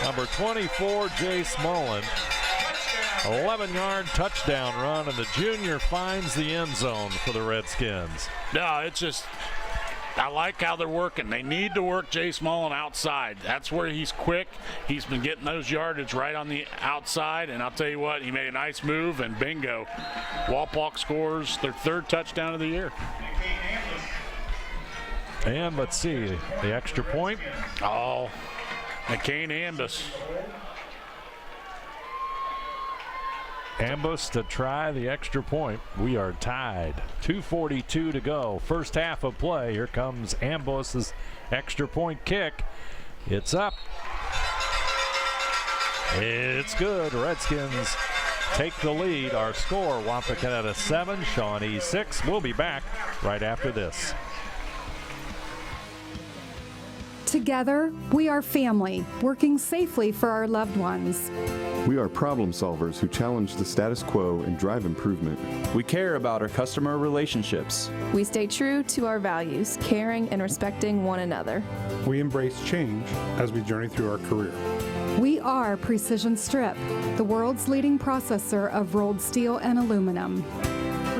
S1: Number 24, Jace Mullen. 11-yard touchdown run, and the junior finds the end zone for the Redskins.
S2: No, it's just, I like how they're working. They need to work Jace Mullen outside. That's where he's quick. He's been getting those yardage right on the outside, and I'll tell you what, he made a nice move, and bingo. Walpock scores their 3rd touchdown of the year.
S1: And let's see, the extra point.
S2: Oh, McCain Ambus.
S1: Ambus to try the extra point. We are tied. 2:42 to go. First half of play. Here comes Ambus's extra point kick. It's up. It's good. Redskins take the lead. Our score, Wapakoneta 7, Shawnee 6. We'll be back right after this.
S12: Together, we are family, working safely for our loved ones.
S13: We are problem solvers who challenge the status quo and drive improvement.
S14: We care about our customer relationships.
S15: We stay true to our values, caring and respecting one another.
S16: We embrace change as we journey through our career.
S12: We are Precision Strip, the world's leading processor of rolled steel and aluminum.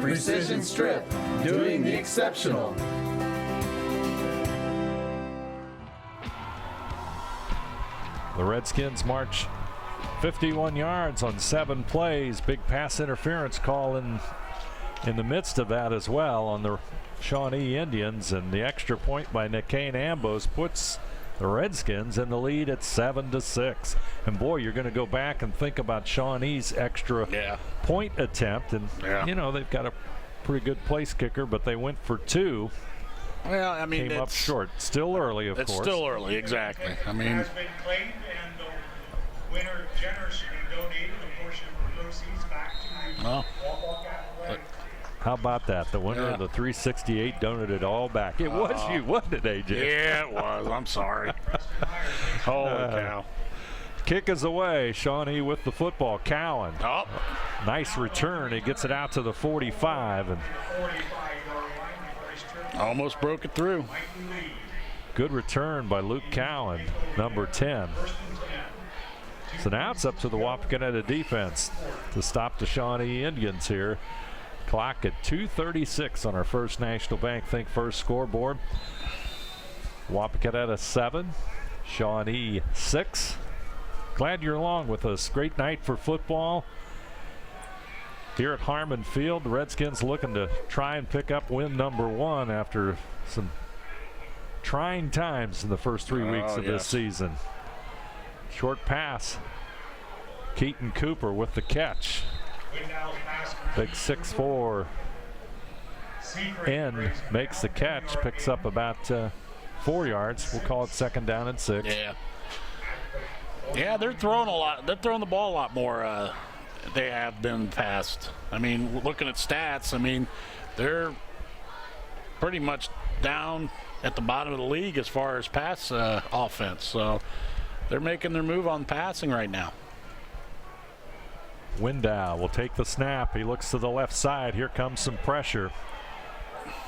S17: Precision Strip, doing the exceptional.
S1: The Redskins march 51 yards on 7 plays. Big pass interference call in the midst of that as well on the Shawnee Indians, and the extra point by McCain Ambos puts the Redskins in the lead at 7-6. And boy, you're going to go back and think about Shawnee's extra point attempt, and you know they've got a pretty good place kicker, but they went for 2.
S2: Well, I mean,
S1: came up short. Still early, of course.
S2: It's still early, exactly. I mean,
S3: has been claimed, and the winner generously donated a portion of the proceeds back to the Wapak Athletic.
S1: How about that? The winner of the 368 donated all back. It was you, wasn't it, AJ?
S2: Yeah, it was. I'm sorry. Holy cow.
S1: Kick is away. Shawnee with the football. Cowan.
S2: Oh.
S1: Nice return. He gets it out to the 45. And
S2: almost broke it through.
S1: good return by Luke Cowan, number 10. So now it's up to the Wapakoneta defense to stop the Shawnee Indians here. Clock at 2:36 on our First National Bank Think First scoreboard. Wapakoneta 7, Shawnee 6. Glad you're along with us. Great night for football here at Harmon Field. The Redskins looking to try and pick up win number 1 after some trying times in the first 3 weeks of this season. Short pass. Keaton Cooper with the catch. Big 6'4" end makes the catch, picks up about 4 yards. We'll call it second down and 6.
S2: Yeah, they're throwing a lot. They're throwing the ball a lot more. They have been past. I mean, looking at stats, I mean, they're pretty much down at the bottom of the league as far as pass offense. So they're making their move on passing right now.
S1: Window will take the snap. He looks to the left side. Here comes some pressure.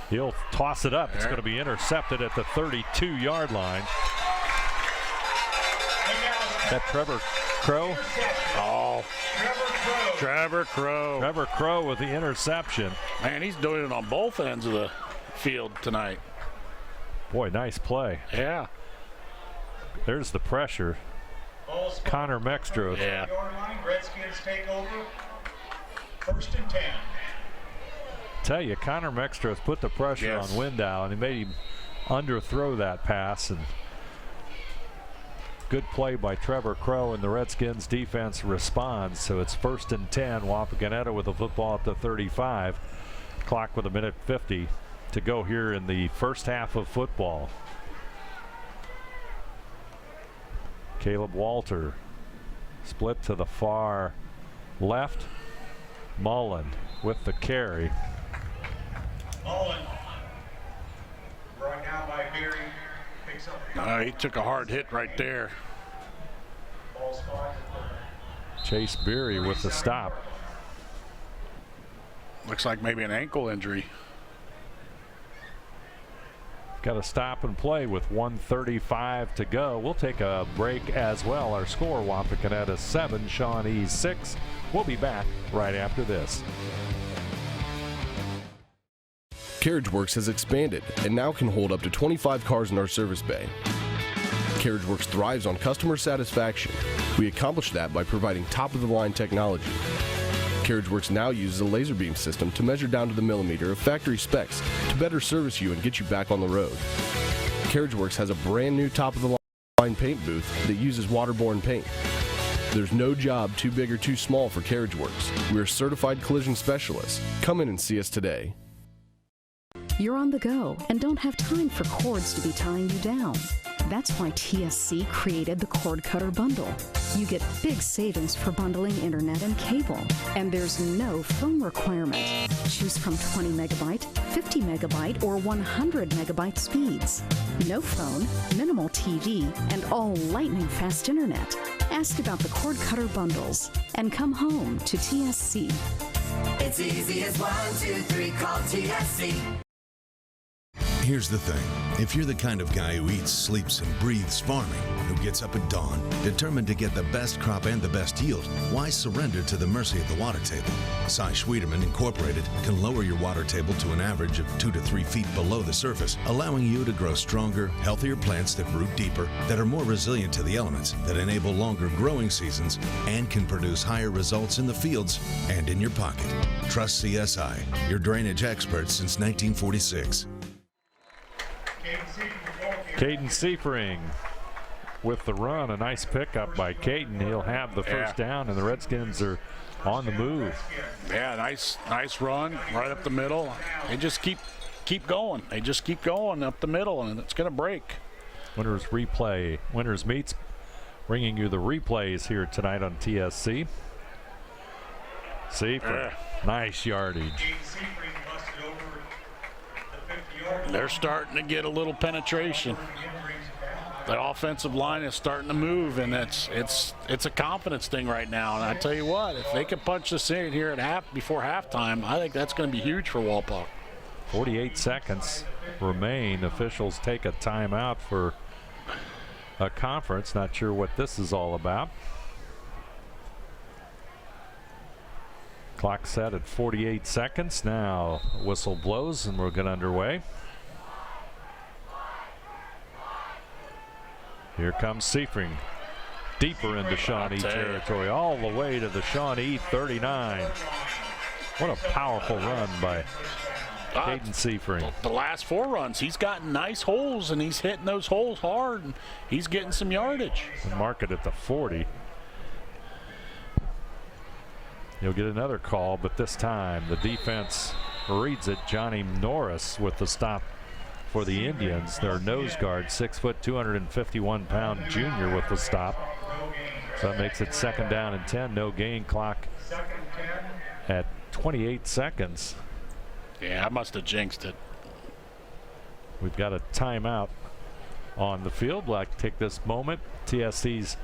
S1: He'll toss it up. It's going to be intercepted at the 32-yard line. That Trevor Crow?
S2: Oh, Trevor Crow.
S1: Trevor Crow with the interception.
S2: Man, he's doing it on both ends of the field tonight.
S1: Boy, nice play.
S2: Yeah.
S1: There's the pressure. Connor Mextra.
S2: Yeah.
S3: Redskins take over. 1st and 10.
S1: Tell you, Connor Mextra has put the pressure on Window, and he made him underthrow that pass. And good play by Trevor Crow, and the Redskins defense responds. So it's 1st and 10. Wapakoneta with the football at the 35. Clock with 1:50 to go here in the first half of football. Caleb Walter split to the far left. Mullen with the carry.
S3: Mullen brought down by Beery. Picks up.
S2: He took a hard hit right there.
S3: Ball spot.
S1: Chase Beery with the stop.
S2: Looks like maybe an ankle injury.
S1: Got to stop and play with 1:35 to go. We'll take a break as well. Our score, Wapakoneta 7, Shawnee 6. We'll be back right after this.
S18: CarriageWorks has expanded and now can hold up to 25 cars in our service bay. CarriageWorks thrives on customer satisfaction. We accomplish that by providing top-of-the-line technology. CarriageWorks now uses a laser beam system to measure down to the millimeter of factory specs to better service you and get you back on the road. CarriageWorks has a brand new top-of-the-line paint booth that uses waterborne paint. There's no job too big or too small for CarriageWorks. We're certified collision specialists. Come in and see us today.
S5: You're on the go and don't have time for cords to be tying you down. That's why TSC created the Cord Cutter Bundle. You get big savings for bundling internet and cable, and there's no phone requirement. Choose from 20 megabyte, 50 megabyte, or 100 megabyte speeds. No phone, minimal TV, and all lightning fast internet. Ask about the Cord Cutter Bundles and come home to TSC.
S6: It's easy as 1, 2, 3, call TSC.
S19: Here's the thing. If you're the kind of guy who eats, sleeps, and breathes farming, who gets up at dawn, determined to get the best crop and the best yield, why surrender to the mercy of the water table? Cy Schwederman Incorporated can lower your water table to an average of 2 to 3 feet below the surface, allowing you to grow stronger, healthier plants that root deeper, that are more resilient to the elements, that enable longer growing seasons, and can produce higher results in the fields and in your pocket. Trust CSI, your drainage experts since 1946.
S1: Caden Seifering with the run. A nice pickup by Caden. He'll have the first down, and the Redskins are on the move.
S2: Yeah, nice run right up the middle. They just keep keep going. They just keep going up the middle, and it's going to break.
S1: Winners replay. Winners meets bringing you the replays here tonight on TSC. Seifert, nice yardage.
S2: They're starting to get a little penetration. The offensive line is starting to move, and it's a confidence thing right now. And I tell you what, if they can punch this in here at before halftime, I think that's going to be huge for Wapak.
S1: 48 seconds remain. Officials take a timeout for a conference. Not sure what this is all about. Clock set at 48 seconds. Now whistle blows and we'll get underway. Here comes Seifert, deeper into Shawnee territory, all the way to the Shawnee 39. What a powerful run by Caden Seifert.
S2: The last 4 runs, he's gotten nice holes, and he's hitting those holes hard, and he's getting some yardage.
S1: And mark it at the 40. You'll get another call, but this time the defense reads it. Johnny Norris with the stop for the Indians. Their nose guard, 6 foot, 251-pound junior with the stop. So that makes it 2nd down and 10. No gain. Clock at 28 seconds.
S2: Yeah, I must have jinxed it.
S1: We've got a timeout on the field. I'd like to take this moment. TSC's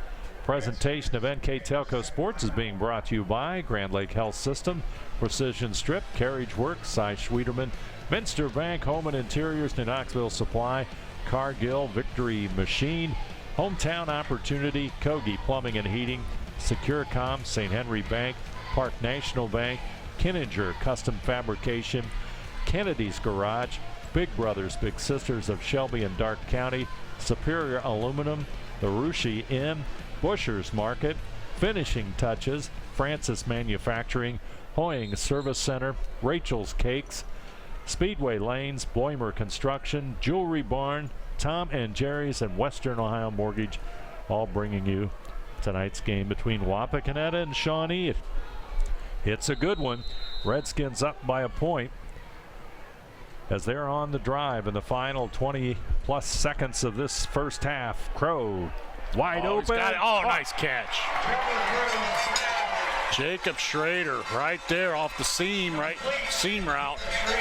S1: presentation of NKTelco Sports is being brought to you by Grand Lake Health System, Precision Strip, Carriage Works, Cy Schwederman, Minster Bank, Home and Interiors, New Knoxville Supply, Cargill, Victory Machine, Hometown Opportunity, Kogi Plumbing and Heating, Securicom, St. Henry Bank, Park National Bank, Kinninger Custom Fabrication, Kennedy's Garage, Big Brothers Big Sisters of Shelby and Darke County, Superior Aluminum, the Rushi Inn, Busher's Market, Finishing Touches, Francis Manufacturing, Hoying Service Center, Rachel's Cakes, Speedway Lanes, Boimer Construction, Jewelry Barn, Tom and Jerry's, and Western Ohio Mortgage, all bringing you tonight's game between WAPAKONETA and Shawnee. It's a good one. Redskins up by a point as they're on the drive in the final 20-plus seconds of this first half. Crow wide open.
S2: Nice catch. Jacob Schrader right there off the seam route.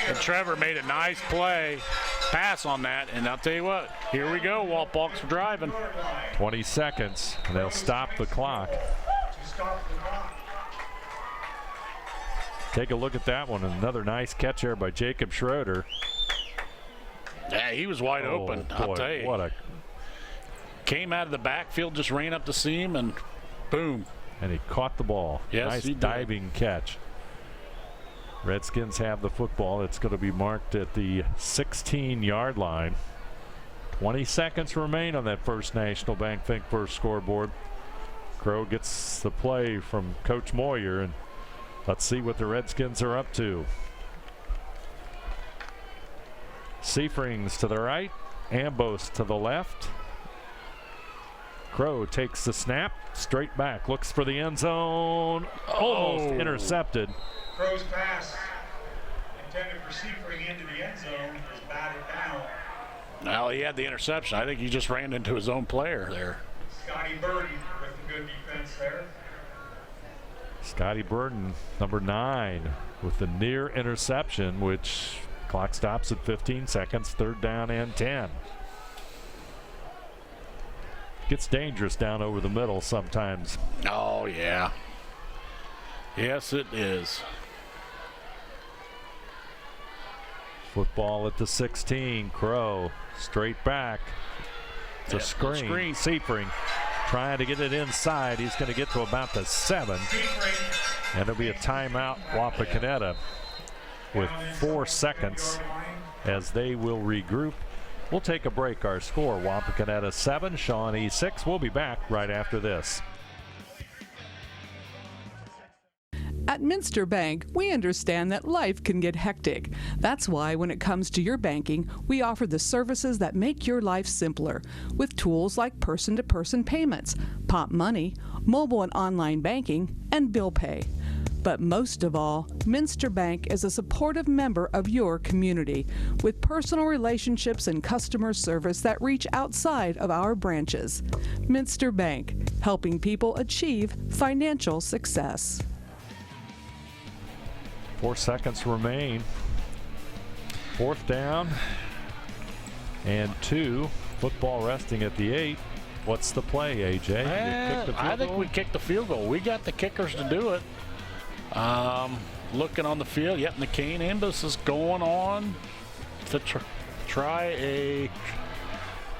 S2: And Trevor made a nice pass on that. And I'll tell you what, here we go. Wapak's driving.
S1: 20 seconds, and they'll stop the clock. Take a look at that one. Another nice catch there by Jacob Schroeder.
S2: Yeah, he was wide open.
S1: Boy,
S2: I'll tell you. Came out of the backfield, just ran up the seam, and boom.
S1: And he caught the ball.
S2: Yes,
S1: nice
S2: he did.
S1: Diving catch. Redskins have the football. It's going to be marked at the 16-yard line. 20 seconds remain on that First National Bank Think First scoreboard. Crow gets the play from Coach Moyer, and let's see what the Redskins are up to. Seifrings to the right, Ambos to the left. Crow takes the snap, straight back, looks for the end zone, almost intercepted.
S3: Crow's pass intended for Seifring into the end zone is batted down.
S2: Well, he had the interception. I think he just ran into his own player there.
S3: Scotty Burden with the good defense there.
S1: Scotty Burden, number 9, with the near interception, which clock stops at 15 seconds, 3rd down and 10. Gets dangerous down over the middle sometimes.
S2: Oh, yeah. Yes, it is.
S1: Football at the 16. Crow straight back. It's a screen. Seifring trying to get it inside. He's going to get to about the 7. And it'll be a timeout, WAPAKONETA, with 4 seconds as they will regroup. We'll take a break. Our score, WAPAKONETA 7, Shawnee 6. We'll be back right after this.
S20: At Minster Bank, we understand that life can get hectic. That's why when it comes to your banking, we offer the services that make your life simpler with tools like person-to-person payments, Pop Money, mobile and online banking, and bill pay. But most of all, Minster Bank is a supportive member of your community with personal relationships and customer service that reach outside of our branches. Minster Bank, helping people achieve financial success.
S1: 4 seconds remain. 4th down and 2. Football resting at the 8. What's the play, AJ?
S2: I think we kicked the field goal. We got the kickers to do it. Looking on the field, yep, McCain Ambus is going on to try a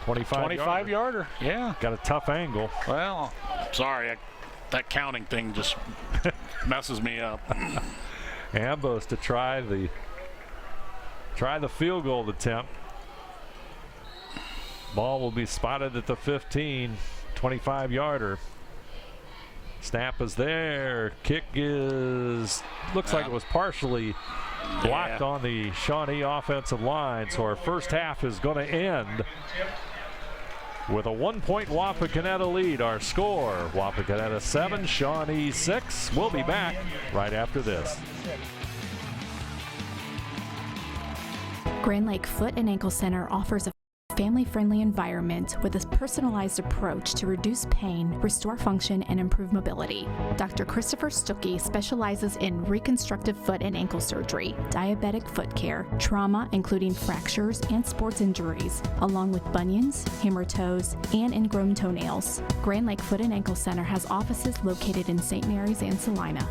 S2: 25-yarder. Yeah.
S1: Got a tough angle.
S2: Well, sorry, that counting thing just messes me up.
S1: Ambos to try the field goal attempt. Ball will be spotted at the 15, 25-yarder. Snap is there. Kick looks like it was partially blocked on the Shawnee offensive line. So our first half is going to end with a 1-point Wapakoneta lead. Our score, Wapakoneta 7, Shawnee 6. We'll be back right after this.
S7: Grand Lake Foot and Ankle Center offers a family-friendly environment with a personalized approach to reduce pain, restore function, and improve mobility. Dr. Christopher Stuckey specializes in reconstructive foot and ankle surgery, diabetic foot care, trauma including fractures and sports injuries, along with bunions, hammer toes, and ingrown toenails. Grand Lake Foot and Ankle Center has offices located in St. Mary's and Salina.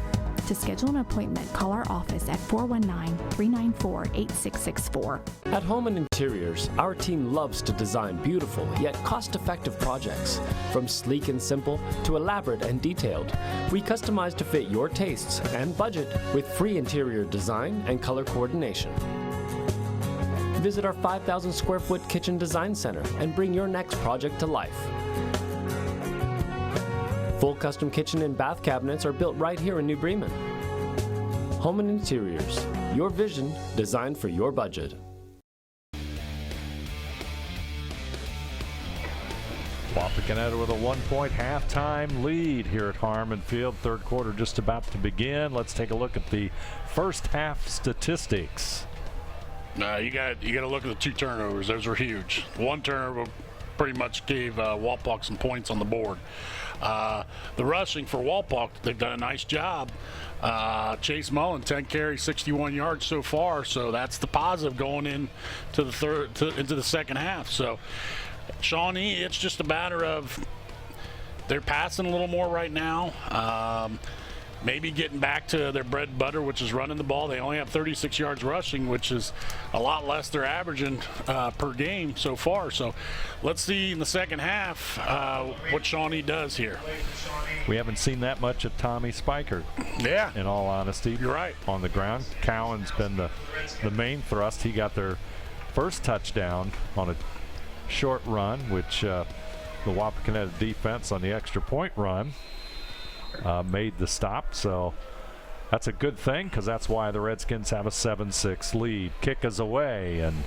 S7: To schedule an appointment, call our office at 419-394-8664.
S21: At Home and Interiors, our team loves to design beautiful yet cost-effective projects. From sleek and simple to elaborate and detailed, we customize to fit your tastes and budget with free interior design and color coordination. Visit our 5,000 square foot kitchen design center and bring your next project to life. Full custom kitchen and bath cabinets are built right here in New Bremen. Home and Interiors, your vision designed for your budget.
S1: Wapakoneta with a 1-point halftime lead here at Harmon Field. Third quarter just about to begin. Let's take a look at the first half statistics.
S2: You got to look at the 2 turnovers. Those were huge. 1 turnover pretty much gave Walpock some points on the board. The rushing for Walpock, they've done a nice job. Chase Mullen, 10 carries, 61 yards so far, so that's the positive going into the second half. So Shawnee, it's just a matter of they're passing a little more right now. Maybe getting back to their bread and butter, which is running the ball. They only have 36 yards rushing, which is a lot less they're averaging per game so far. So let's see in the second half what Shawnee does here.
S1: We haven't seen that much of Tommy Spiker.
S2: Yeah.
S1: In all honesty.
S2: You're right.
S1: On the ground. Cowan's been the main thrust. He got their first touchdown on a short run, which the Wapakoneta defense on the extra point run made the stop, so that's a good thing because that's why the Redskins have a 7-6 lead. Kick is away, and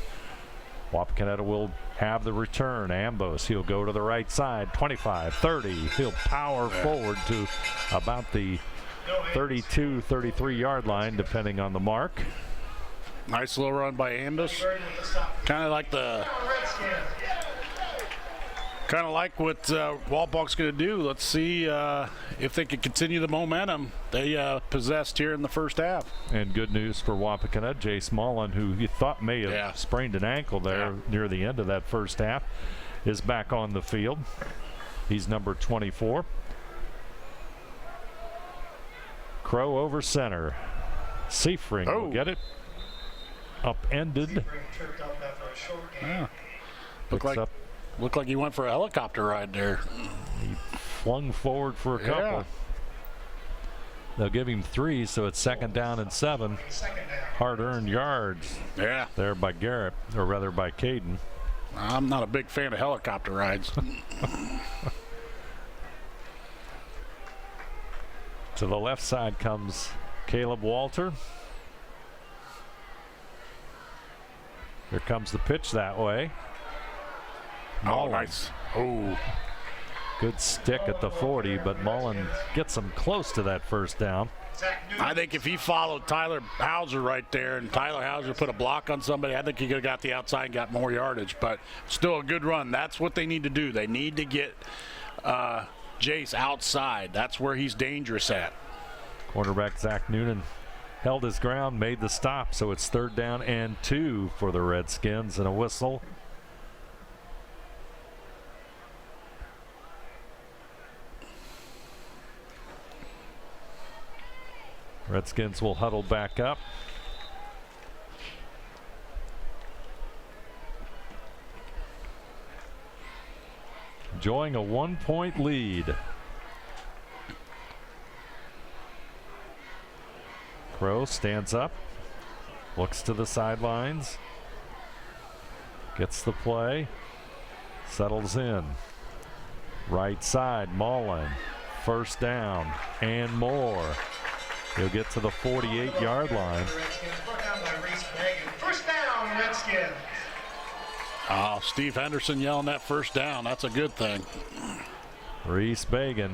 S1: Wapakoneta will have the return. Ambos, he'll go to the right side, 25, 30. He'll power forward to about the 32, 33-yard line, depending on the mark.
S2: Nice little run by Ambos. Kind of like what Walpock's going to do. Let's see if they can continue the momentum they possessed here in the first half.
S1: And good news for Wapakoneta, Jace Mullen, who you thought may have sprained an ankle there near the end of that first half, is back on the field. He's number 24. Crow over center. Seifring will get it. Upended.
S2: Yeah. Looked like he went for a helicopter ride there.
S1: He flung forward for a couple. They'll give him 3, so it's 2nd down and 7. Hard-earned yards.
S2: Yeah.
S1: There by Garrett, or rather by Caden.
S2: I'm not a big fan of helicopter rides.
S1: To the left side comes Caleb Walter. Here comes the pitch that way.
S2: Oh, nice. Oh.
S1: Good stick at the 40, but Mullen gets him close to that first down.
S2: I think if he followed Tyler Hauser right there and Tyler Hauser put a block on somebody, I think he could have got the outside and got more yardage. But still a good run. That's what they need to do. They need to get Jace outside. That's where he's dangerous at.
S1: Quarterback Zach Noonan held his ground, made the stop, so it's 3rd down and 2 for the Redskins, and a whistle. Redskins will huddle back up. Enjoying a 1-point lead. Crow stands up, looks to the sidelines, gets the play, settles in. Right side, Mullen, 1st down and more. He'll get to the 48-yard line.
S3: First down, Redskins.
S2: Oh, Steve Henderson yelling that first down. That's a good thing.
S1: Reese Bagan,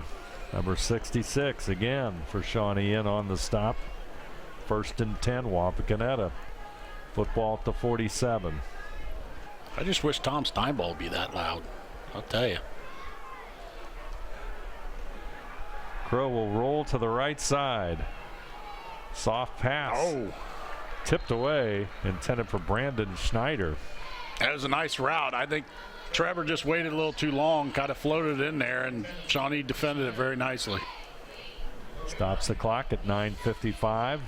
S1: number 66, again for Shawnee in on the stop. 1st and 10, Wapakoneta. Football at the 47.
S2: I just wish Tom Steinball would be that loud. I'll tell you.
S1: Crow will roll to the right side. Soft pass.
S2: Oh.
S1: Tipped away, intended for Brandon Schneider.
S2: That was a nice route. I think Trevor just waited a little too long, kind of floated in there, and Shawnee defended it very nicely.
S1: Stops the clock at 9:55.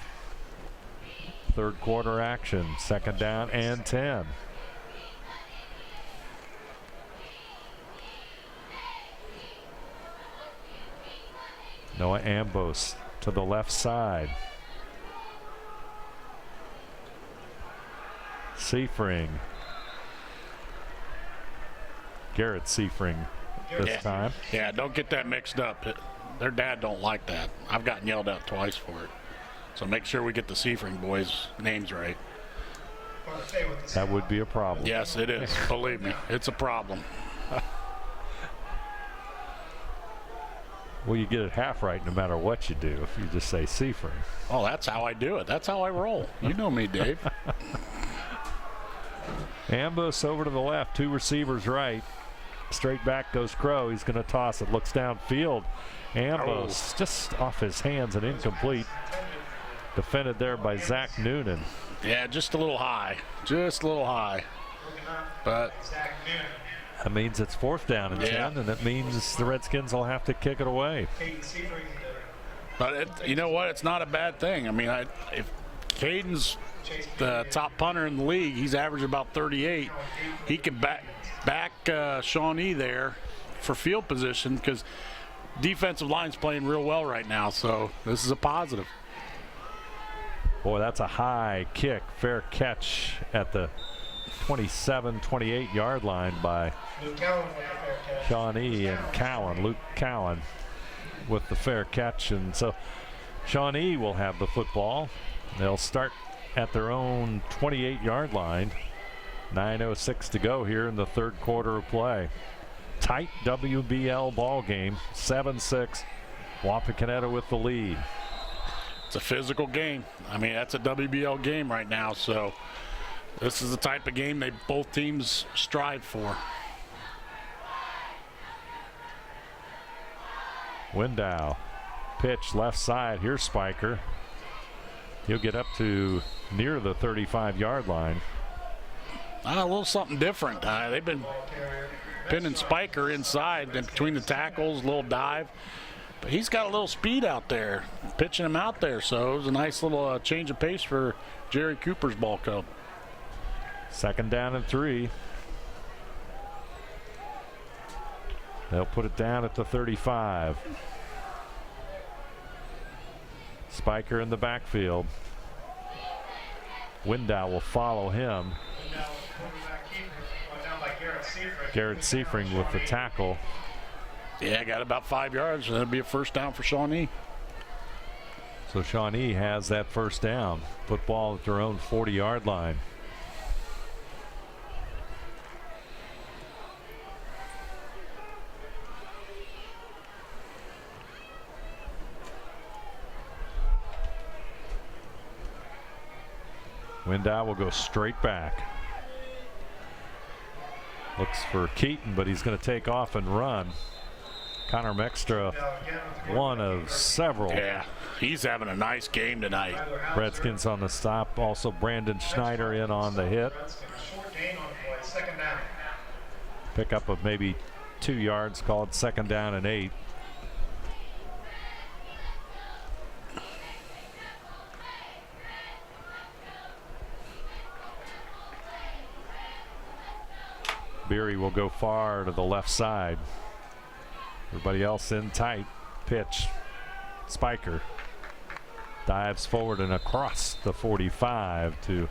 S1: 3rd quarter action, 2nd down and 10. Noah Ambos to the left side. Seifring. Garrett Seifring this time.
S2: Yeah, don't get that mixed up. Their dad don't like that. I've gotten yelled at twice for it. So make sure we get the Seifring boys' names right.
S1: That would be a problem.
S2: Yes, it is. Believe me, it's a problem.
S1: Well, you get it half right no matter what you do if you just say Seifring.
S2: Oh, that's how I do it. That's how I roll. You know me, Dave.
S1: Ambos over to the left, 2 receivers right. Straight back goes Crow. He's going to toss it. Looks downfield. Ambos just off his hands and incomplete. Defended there by Zach Noonan.
S2: Yeah, just a little high. Just a little high. But
S1: that means it's 4th down and 10, and that means the Redskins will have to kick it away.
S2: But you know what? It's not a bad thing. I mean, if Caden's the top punter in the league, he's averaging about 38. He can back Shawnee there for field position because defensive line's playing real well right now. So this is a positive.
S1: Boy, that's a high kick. Fair catch at the 27, 28-yard line by Shawnee and Cowan. Luke Cowan with the fair catch. And so Shawnee will have the football. They'll start at their own 28-yard line. 9:06 to go here in the 3rd quarter of play. Tight WBL ball game. 7-6. Wapakoneta with the lead.
S2: It's a physical game. I mean, that's a WBL game right now. So this is the type of game both teams strive for.
S1: Window. Pitch left side. Here's Spiker. He'll get up to near the 35-yard line.
S2: A little something different. They've been pinning Spiker inside and between the tackles, a little dive. But he's got a little speed out there, pitching him out there. So it was a nice little change of pace for Jerry Cooper's ball club.
S1: 2nd down and 3. They'll put it down at the 35. Spiker in the backfield. Window will follow him. Garrett Seifring with the tackle.
S2: Yeah, got about 5 yards, and that'll be a 1st down for Shawnee.
S1: So Shawnee has that 1st down. Football at their own 40-yard line. Window will go straight back. Looks for Keaton, but he's going to take off and run. Connor Mextra, one of several.
S2: Yeah, he's having a nice game tonight.
S1: Redskins on the stop. Also Brandon Schneider in on the hit. Pickup of maybe 2 yards, called 2nd down and 8. Beery will go far to the left side. Everybody else in tight. Pitch. Spiker dives forward and across the 45 to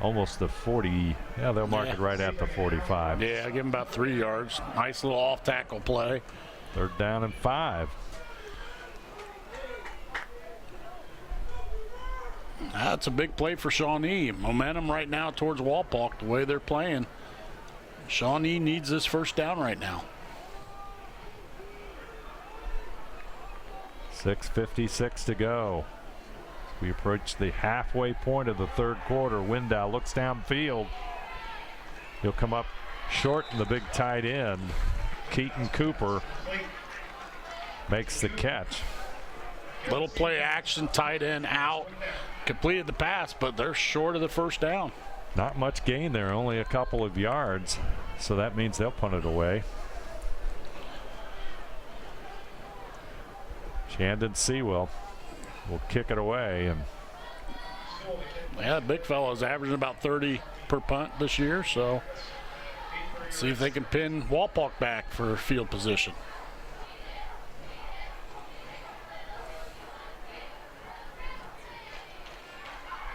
S1: almost the 40. Yeah, they'll mark it right at the 45.
S2: Yeah, give him about 3 yards. Nice little off-tackle play.
S1: 3rd down and 5.
S2: That's a big play for Shawnee. Momentum right now towards Wapak, the way they're playing. Shawnee needs this 1st down right now.
S1: 6:56 to go. We approach the halfway point of the 3rd quarter. Window looks downfield. He'll come up short in the big tight end. Keaton Cooper makes the catch.
S2: Little play action, tight end out. Completed the pass, but they're short of the 1st down.
S1: Not much gain there, only a couple of yards. So that means they'll punt it away. Shandon Sewell will kick it away. And
S2: yeah, the big fella's averaging about 30 per punt this year, so let's see if they can pin Wapak back for field position.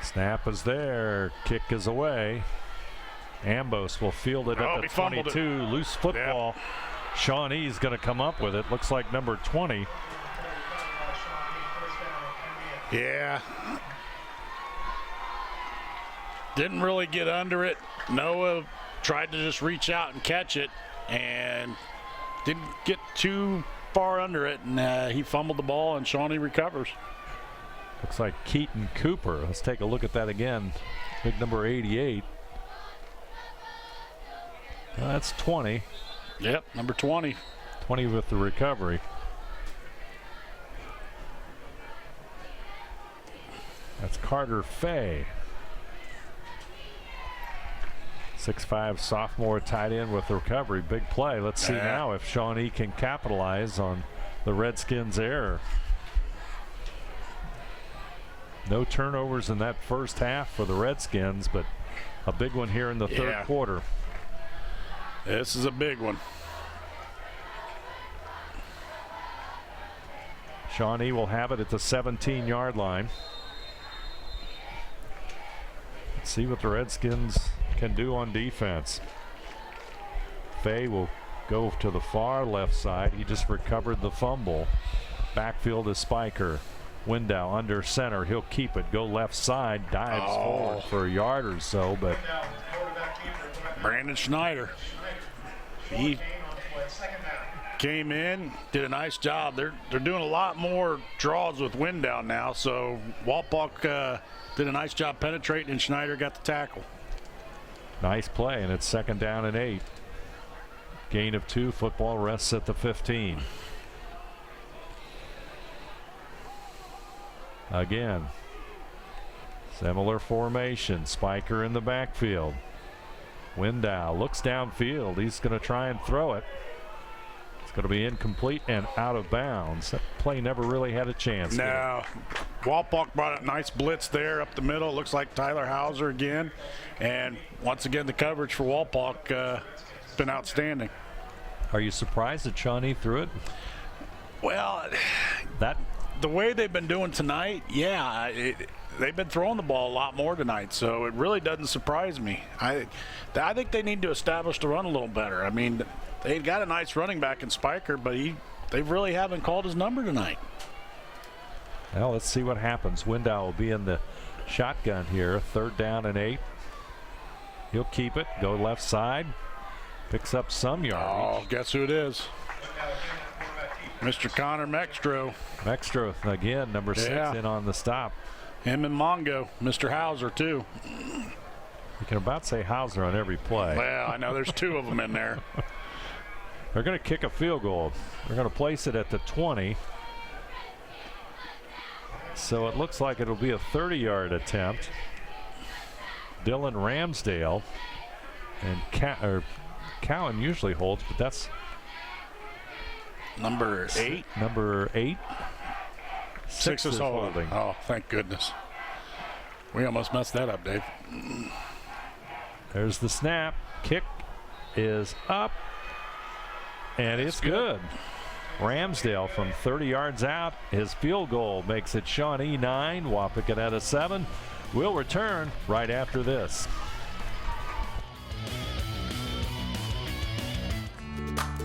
S1: Snap is there, kick is away. Ambos will field it at the 22. Loose football. Yep. Shawnee's going to come up with it. Looks like number 20.
S2: Yeah. Didn't really get under it. Noah tried to just reach out and catch it and didn't get too far under it, and he fumbled the ball, and Shawnee recovers.
S1: Looks like Keaton Cooper. Let's take a look at that again. Big number 88. That's 20.
S2: Yep, number 20.
S1: 20 with the recovery. That's Carter Fay. 6'5" sophomore tight end with the recovery. Big play. Let's see now if Shawnee can capitalize on the Redskins' error. No turnovers in that 1st half for the Redskins, but a big one here in the 3rd quarter.
S2: This is a big one.
S1: Shawnee will have it at the 17-yard line. Let's see what the Redskins can do on defense. Fay will go to the far left side. He just recovered the fumble. Backfield is Spiker. Window under center. He'll keep it. Go left side. Dives forward for a yard or so, but
S2: Brandon Schneider. He came in, did a nice job. They're doing a lot more draws with Window now, so Wapak did a nice job penetrating, and Schneider got the tackle.
S1: Nice play, and it's 2nd down and 8. Gain of 2. Football rests at the 15. Again, similar formation. Spiker in the backfield. Window looks downfield. He's going to try and throw it. It's going to be incomplete and out of bounds. That play never really had a chance.
S2: No. Wapak brought a nice blitz there up the middle. It looks like Tyler Hauser again. And once again, the coverage for Wapak has been outstanding.
S1: Are you surprised that Shawnee threw it?
S2: Well, the way they've been doing tonight, they've been throwing the ball a lot more tonight, so it really doesn't surprise me. I think they need to establish the run a little better. I mean, they've got a nice running back in Spiker, but they really haven't called his number tonight.
S1: Well, let's see what happens. Window will be in the shotgun here. 3rd down and 8. He'll keep it. Go left side. Picks up some yardage.
S2: Oh, guess who it is? Mr. Connor Mextra.
S1: Mextra again, number 6 in on the stop.
S2: Him and Mongo, Mr. Hauser, too.
S1: You can about say Hauser on every play.
S2: Well, I know there's 2 of them in there.
S1: They're going to kick a field goal. They're going to place it at the 20. So it looks like it'll be a 30-yard attempt. Dylan Ramsdale and Cowan usually holds, but that's
S2: number 8.
S1: Number 8.
S2: 6 is holding. Oh, thank goodness. We almost messed that up, Dave.
S1: There's the snap. Kick is up. And it's good. Ramsdale from 30 yards out. His field goal makes it Shawnee 9, Wapakoneta 7. We'll return right after this.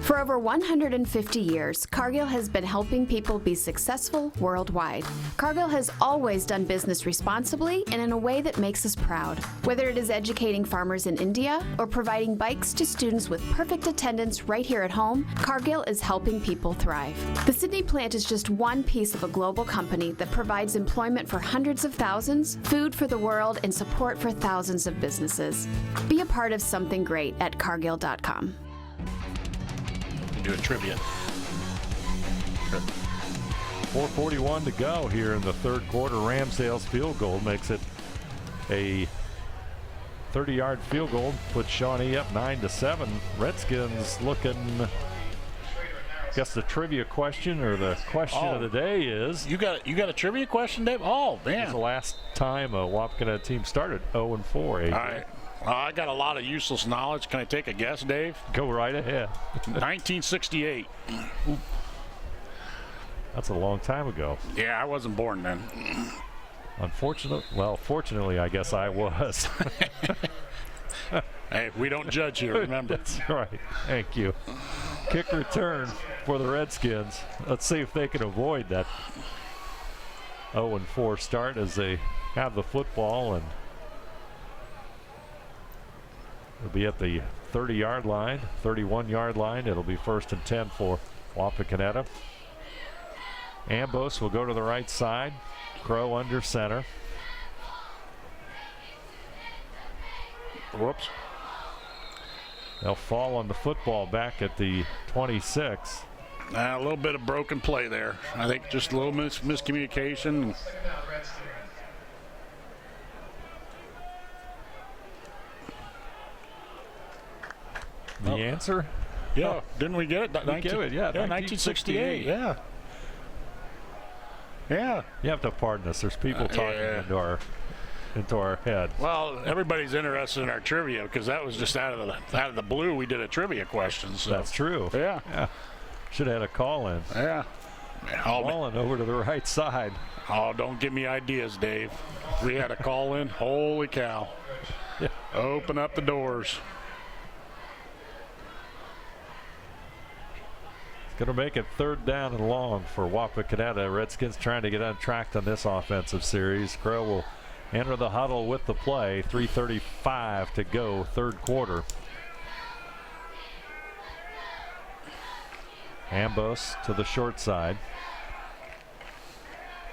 S8: For over 150 years, Cargill has been helping people be successful worldwide. Cargill has always done business responsibly and in a way that makes us proud. Whether it is educating farmers in India or providing bikes to students with perfect attendance right here at home, Cargill is helping people thrive. The Sydney plant is just one piece of a global company that provides employment for hundreds of thousands, food for the world, and support for thousands of businesses. Be a part of something great at Cargill.com.
S2: Do a trivia.
S1: 4:41 to go here in the third quarter. Ramsdale's field goal makes it a 30-yard field goal, puts Shawnee up 9-7. Redskins looking. I guess the trivia question or the question of the day is.
S2: You got a trivia question, Dave? Oh man!
S1: When's the last time a Wapakoneta team started 0-4? All
S2: right. I got a lot of useless knowledge. Can I take a guess, Dave?
S1: Go right ahead.
S2: 1968.
S1: That's a long time ago.
S2: Yeah, I wasn't born then.
S1: Fortunately, I guess I was.
S2: Hey, we don't judge here, remember.
S1: That's right. Thank you. Kick return for the Redskins. Let's see if they can avoid that 0-4 start as they have the football, and it'll be at the 30-yard line, 31-yard line. It'll be 1st and 10 for Wapakoneta. Ambos will go to the right side. Crow under center.
S2: Whoops.
S1: They'll fall on the football back at the 26.
S2: A little bit of broken play there. I think just a little miscommunication.
S1: The answer?
S2: Yeah, didn't we get it?
S1: We get it, yeah.
S2: 1968, yeah. Yeah.
S1: You have to pardon us. There's people talking into our head.
S2: Well, everybody's interested in our trivia because that was just out of the blue. We did a trivia question. So.
S1: That's true.
S2: Yeah.
S1: Should have had a call in.
S2: Yeah.
S1: Calling over to the right side.
S2: Oh, don't give me ideas, Dave. We had a call in. Holy cow.
S1: Yeah.
S2: Open up the doors.
S1: Going to make it 3rd down and long for Wapakoneta. Redskins trying to get untracked on this offensive series. Crow will enter the huddle with the play. 3:35 to go, third quarter. Ambos to the short side.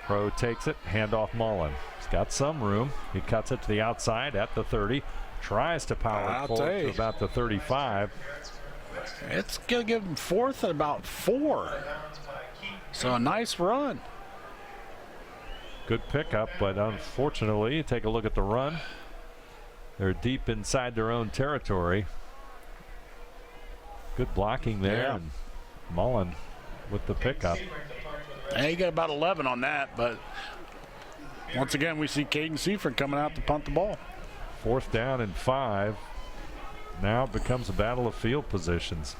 S1: Crow takes it, handoff Mullen. He's got some room. He cuts it to the outside at the 30. Tries to power forward to about the 35.
S2: It's going to give them 4th at about 4. So a nice run.
S1: Good pickup, but unfortunately, take a look at the run. They're deep inside their own territory. Good blocking there.
S2: Yeah.
S1: And Mullen with the pickup.
S2: And he got about 11 on that, but once again, we see Caden Seifert coming out to punt the ball.
S1: 4th down and 5. Now it becomes a battle of field positions.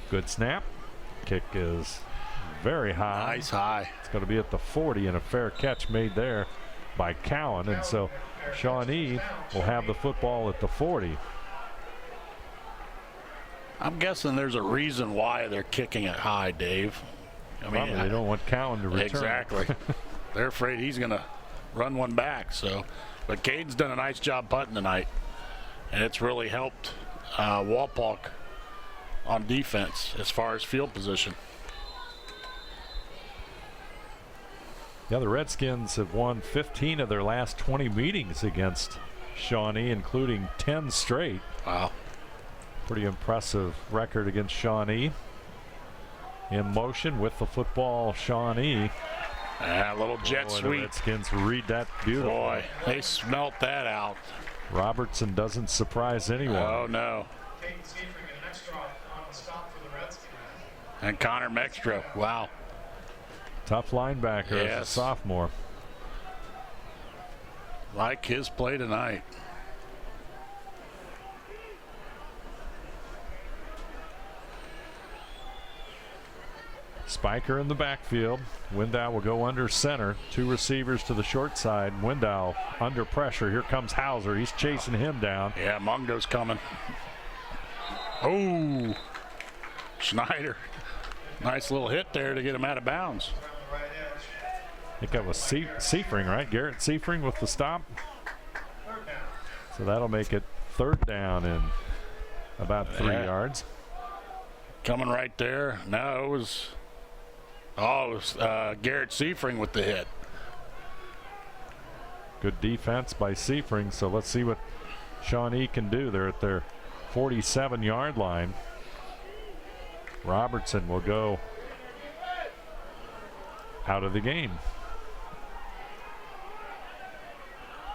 S1: Good snap. Kick is very high.
S2: Nice high.
S1: It's going to be at the 40, and a fair catch made there by Cowan. And so Shawnee will have the football at the 40.
S2: I'm guessing there's a reason why they're kicking it high, Dave. I mean,
S1: they don't want Cowan to return.
S2: Exactly. They're afraid he's going to run one back. So, but Cade's done a nice job punting tonight. And it's really helped Wapak on defense as far as field position.
S1: Yeah, the Redskins have won 15 of their last 20 meetings against Shawnee, including 10 straight.
S2: Wow.
S1: Pretty impressive record against Shawnee. In motion with the football, Shawnee.
S2: A little jet sweep.
S1: The Redskins read that beautifully.
S2: Boy, they smelt that out.
S1: Robertson doesn't surprise anyone.
S2: Oh, no. And Connor Mextra, wow.
S1: Tough linebacker as a sophomore.
S2: Like his play tonight.
S1: Spiker in the backfield. Window will go under center. 2 receivers to the short side. Window under pressure. Here comes Hauser. He's chasing him down.
S2: Yeah, Mungo's coming. Oh, Schneider. Nice little hit there to get him out of bounds.
S1: I think that was Seifring, right? Garrett Seifring with the stop. So that'll make it 3rd down and about 3 yards.
S2: Coming right there. No, it was Garrett Seifring with the hit.
S1: Good defense by Seifring. So let's see what Shawnee can do. They're at their 47-yard line. Robertson will go out of the game.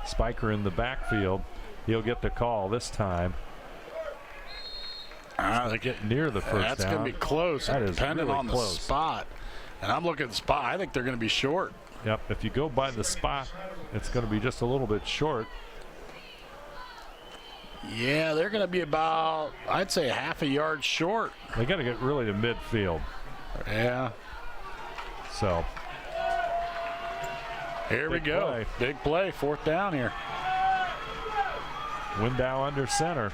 S1: Spiker in the backfield. He'll get the call this time.
S2: They get
S1: near the first down.
S2: That's going to be close.
S1: That is
S2: depending
S1: really
S2: on the
S1: close.
S2: spot. And I'm looking at the spot. I think they're going to be short.
S1: Yep. If you go by the spot, it's going to be just a little bit short.
S2: Yeah, they're going to be about, I'd say, half a yard short.
S1: They got to get really to midfield.
S2: Yeah.
S1: So.
S2: Here we go.
S1: Play.
S2: Big play. 4th down here.
S1: Window under center.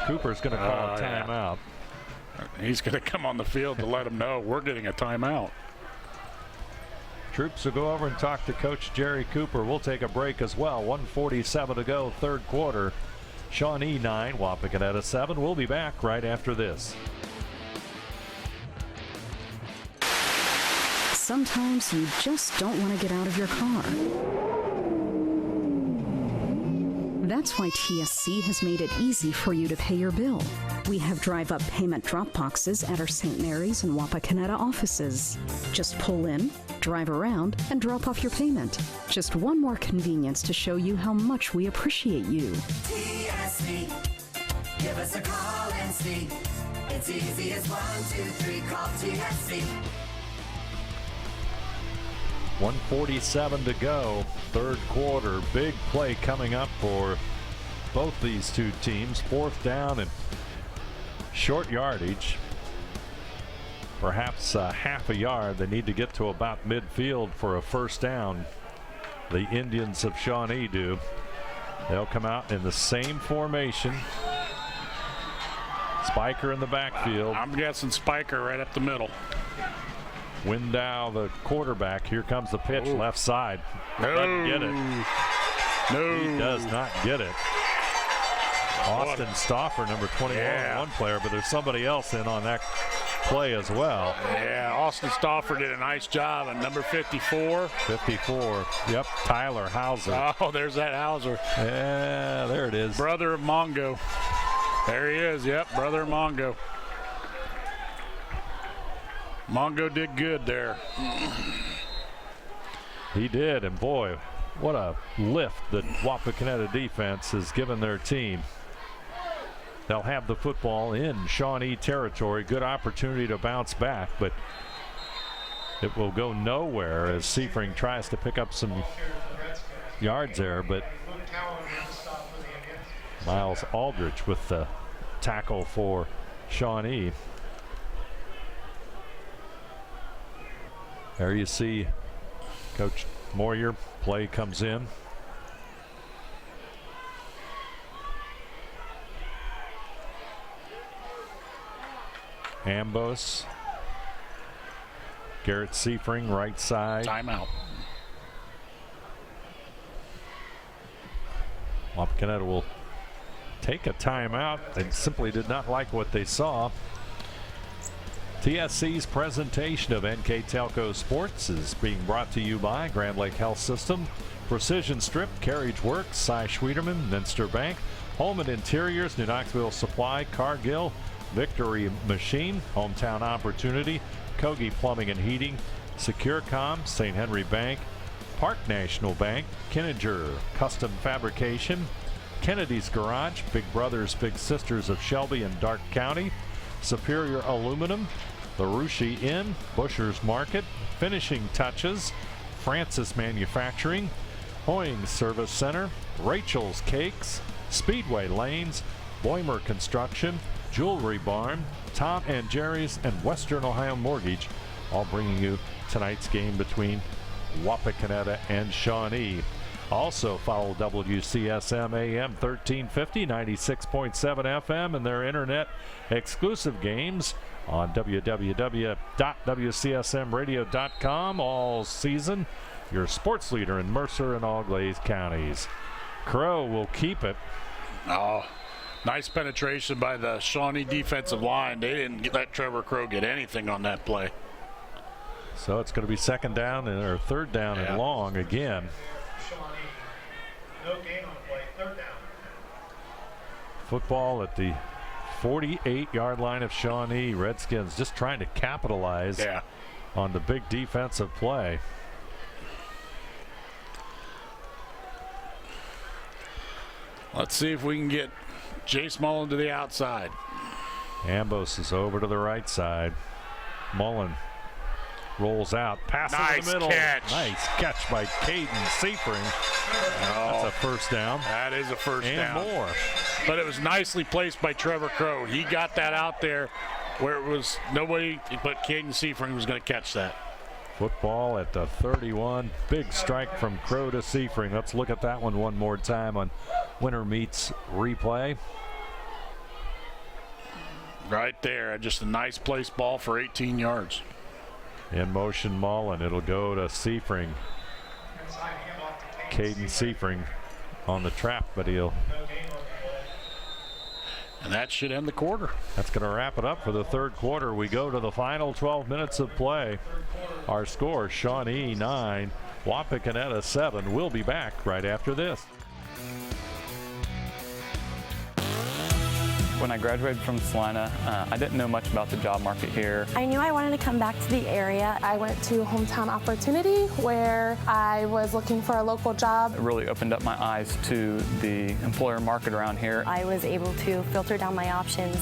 S1: Cooper's going to call a timeout.
S2: He's going to come on the field to let them know we're getting a timeout.
S1: Troops will go over and talk to Coach Jerry Cooper. We'll take a break as well. 1:47 to go, 3rd quarter. Shawnee 9, Wapakoneta 7. We'll be back right after this.
S5: Sometimes you just don't want to get out of your car. That's why TSC has made it easy for you to pay your bill. We have drive-up payment drop boxes at our St. Mary's and Wapakoneta offices. Just pull in, drive around, and drop off your payment. Just one more convenience to show you how much we appreciate you.
S6: TSC, give us a call and see. It's easy as 1, 2, 3, call TSC.
S1: 1:47 to go, 3rd quarter. Big play coming up for both these two teams. 4th down and short yardage. Perhaps half a yard. They need to get to about midfield for a 1st down. The Indians of Shawnee do. They'll come out in the same formation. Spiker in the backfield.
S2: I'm guessing Spiker right up the middle.
S1: Window, the quarterback. Here comes the pitch, left side. Doesn't get it.
S2: No.
S1: He does not get it. Austin Stauffer, number 21, one player, but there's somebody else in on that play as well.
S2: Yeah, Austin Stauffer did a nice job on number 54.
S1: 54, yep, Tyler Hauser.
S2: Oh, there's that Hauser.
S1: Yeah, there it is.
S2: Brother of Mongo. There he is, yep, brother of Mongo. Mongo did good there.
S1: He did, and boy, what a lift the Wapakoneta defense has given their team. They'll have the football in Shawnee territory. Good opportunity to bounce back, but it will go nowhere as Seifring tries to pick up some yards there, but Miles Aldrich with the tackle for Shawnee. There you see Coach Moyer. Play comes in. Ambos. Garrett Seifring, right side.
S2: Timeout.
S1: Wapakoneta will take a timeout. They simply did not like what they saw. TSC's presentation of NKTelco Sports is being brought to you by Grand Lake Health System, Precision Strip, Carriage Works, Cy Schwieterman, Minster Bank, Holman Interiors, New Knoxville Supply, Cargill, Victory Machine, Hometown Opportunity, Kogi Plumbing and Heating, SecureCom, St. Henry Bank, Park National Bank, Kinninger Custom Fabrication, Kennedy's Garage, Big Brothers Big Sisters of Shelby and Darke County, Superior Aluminum, the Rushi Inn, Busher's Market, Finishing Touches, Francis Manufacturing, Hoying Service Center, Rachel's Cakes, Speedway Lanes, Boimer Construction, Jewelry Barn, Tom and Jerry's, and Western Ohio Mortgage, all bringing you tonight's game between WAPAKONETA and Shawnee. Also follow WCSM AM 1350, 96.7 FM, and their internet exclusive games on www.wcsmradio.com all season. Your sports leader in Mercer and All Glades counties. Crow will keep it.
S2: Oh, nice penetration by the Shawnee defensive line. They didn't let Trevor Crow get anything on that play.
S1: So it's going to be second down or third down and long again.
S3: No gain on the play, third down.
S1: Football at the 48-yard line of Shawnee. Redskins just trying to capitalize on the big defensive play.
S2: Let's see if we can get Jace Mullen to the outside.
S1: Ambos is over to the right side. Mullen rolls out, pass in the middle. Nice catch by Caden Seifring. That's a first down.
S2: That is a first down.
S1: And more.
S2: But it was nicely placed by Trevor Crow. He got that out there where it was nobody but Caden Seifring was going to catch that.
S1: Football at the 31. Big strike from Crow to Seifring. Let's look at that one more time on Winter Meets replay.
S2: Right there. Just a nice placed ball for 18 yards.
S1: In motion, Mullen. It'll go to Seifring. Caden Seifring on the trap, but he'll.
S2: And that should end the quarter.
S1: That's going to wrap it up for the third quarter. We go to the final 12 minutes of play. Our score, Shawnee 9, WAPAKONETA 7. We'll be back right after this.
S4: When I graduated from Salina, I didn't know much about the job market here.
S22: I knew I wanted to come back to the area. I went to Hometown Opportunity where I was looking for a local job.
S4: It really opened up my eyes to the employer market around here.
S23: I was able to filter down my options,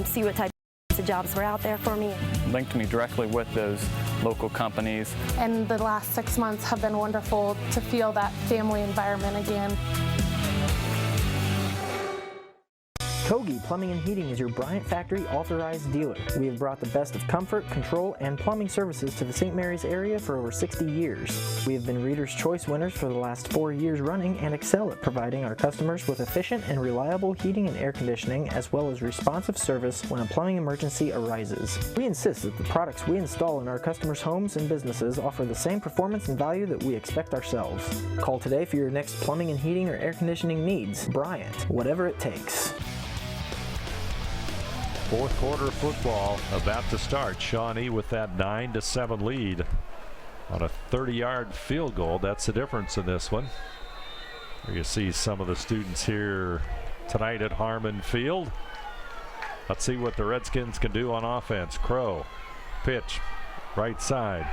S23: see what types of jobs were out there for me.
S4: Linked me directly with those local companies.
S22: And the last 6 months have been wonderful to feel that family environment again.
S24: Kogi Plumbing and Heating is your Bryant Factory authorized dealer. We have brought the best of comfort, control, and plumbing services to the St. Mary's area for over 60 years. We have been Reader's Choice winners for the last 4 years running and excel at providing our customers with efficient and reliable heating and air conditioning, as well as responsive service when a plumbing emergency arises. We insist that the products we install in our customers' homes and businesses offer the same performance and value that we expect ourselves. Call today for your next plumbing and heating or air conditioning needs. Bryant, whatever it takes.
S1: Fourth quarter football about to start. Shawnee with that 9-7 lead on a 30-yard field goal. That's the difference in this one. Here you see some of the students here tonight at Harmon Field. Let's see what the Redskins can do on offense. Crow, pitch, right side.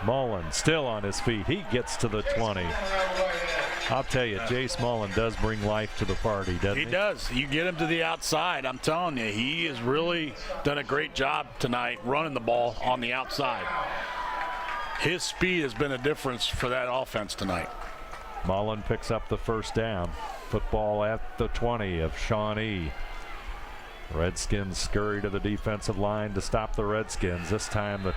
S1: Mullen still on his feet. He gets to the 20. I'll tell you, Jace Mullen does bring life to the party, doesn't he?
S2: He does. You get him to the outside. I'm telling you, he has really done a great job tonight running the ball on the outside. His speed has been a difference for that offense tonight.
S1: Mullen picks up the first down. Football at the 20 of Shawnee. Redskins scurry to the defensive line to stop the Redskins. This time the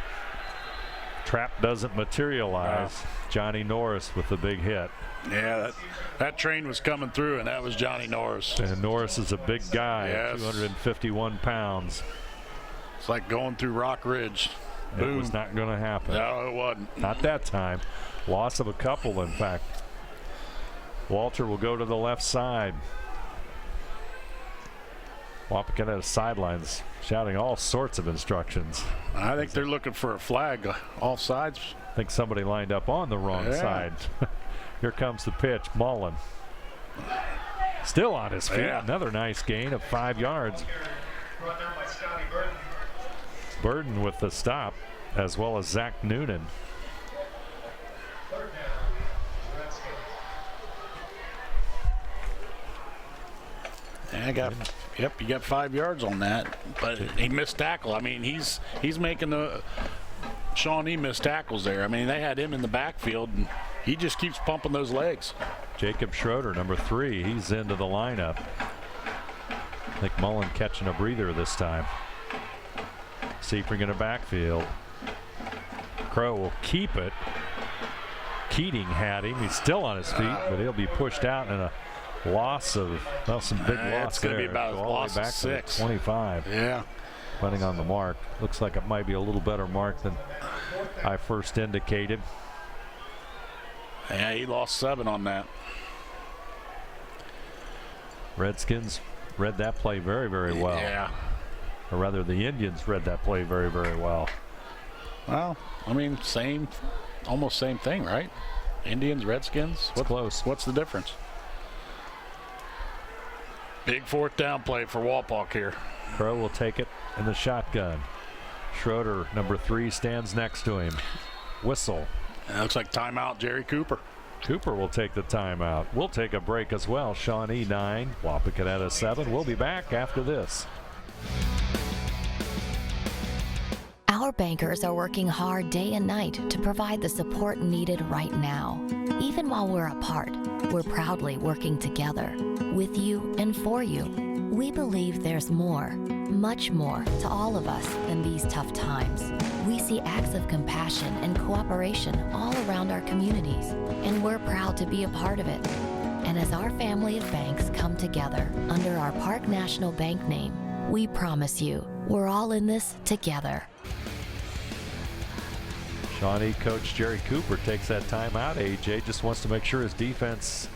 S1: trap doesn't materialize. Wow. Johnny Norris with the big hit.
S2: Yeah, that train was coming through, and that was Johnny Norris.
S1: And Norris is a big guy,
S2: yes.
S1: 251 pounds.
S2: It's like going through Rock Ridge.
S1: Boom. It was not going to happen.
S2: No, it wasn't.
S1: Not that time. Loss of a couple, in fact. Walter will go to the left side. Wapakoneta sidelines shouting all sorts of instructions.
S2: I think they're looking for a flag off sides.
S1: I think somebody lined up on the wrong side. Here comes the pitch. Mullen still on his feet. Another nice gain of 5 yards. Burden with the stop, as well as Zach Noonan.
S2: Yep, you got 5 yards on that, but he missed tackle. I mean, he's making the Shawnee miss tackles there. I mean, they had him in the backfield, and he just keeps pumping those legs.
S1: Jacob Schroeder, number 3, he's into the lineup. I think Mullen catching a breather this time. Seifring in a backfield. Crow will keep it. Keating had him. He's still on his feet, but he'll be pushed out in a loss of, well, some big loss.
S2: It's going to be about a loss of 6.
S1: 25.
S2: Yeah.
S1: Depending on the mark. Looks like it might be a little better mark than I first indicated.
S2: Yeah, he lost 7 on that.
S1: Redskins read that play very, very well.
S2: Yeah.
S1: Or rather, the Indians read that play very, very well.
S2: Well, I mean, almost same thing, right? Indians, Redskins.
S1: It's close.
S2: What's the difference? Big 4th down play for Wapak here.
S1: Crow will take it in the shotgun. Schroeder, number 3, stands next to him. Whistle.
S2: It looks like timeout, Jerry Cooper.
S1: Cooper will take the timeout. We'll take a break as well. Shawnee 9, Wapakoneta 7. We'll be back after this.
S9: Our bankers are working hard day and night to provide the support needed right now. Even while we're apart, we're proudly working together, with you and for you. We believe there's more, much more, to all of us than these tough times. We see acts of compassion and cooperation all around our communities, and we're proud to be a part of it. And as our family of banks come together under our Park National Bank name, we promise you, we're all in this together.
S1: Shawnee coach Jerry Cooper takes that timeout. AJ just wants to make sure his defense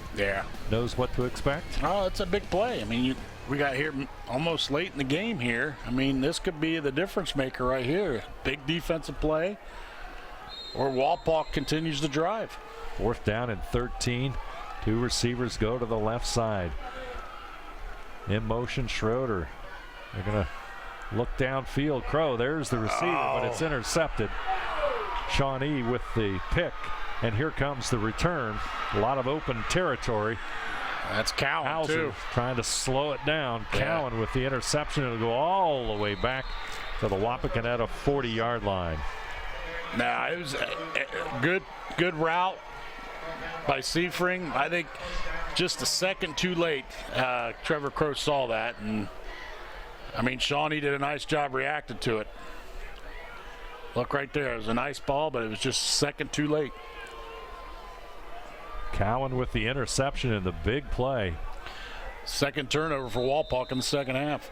S1: knows what to expect.
S2: Oh, it's a big play. I mean, we got here almost late in the game here. I mean, this could be the difference maker right here. Big defensive play, or Wapak continues to drive.
S1: 4th down and 13. 2 receivers go to the left side. In motion, Schroeder. They're going to look downfield. Crow, there's the receiver, but it's intercepted. Shawnee with the pick, and here comes the return. A lot of open territory.
S2: That's Cowan, too.
S1: Trying to slow it down. Cowan with the interception. It'll go all the way back to the Wapakoneta 40-yard line.
S2: Now, it was a good route by Seifring. I think just a second too late. Trevor Crow saw that, and I mean, Shawnee did a nice job reacting to it. Look right there. It was a nice ball, but it was just a second too late.
S1: Cowan with the interception and the big play.
S2: Second turnover for Wapak in the second half.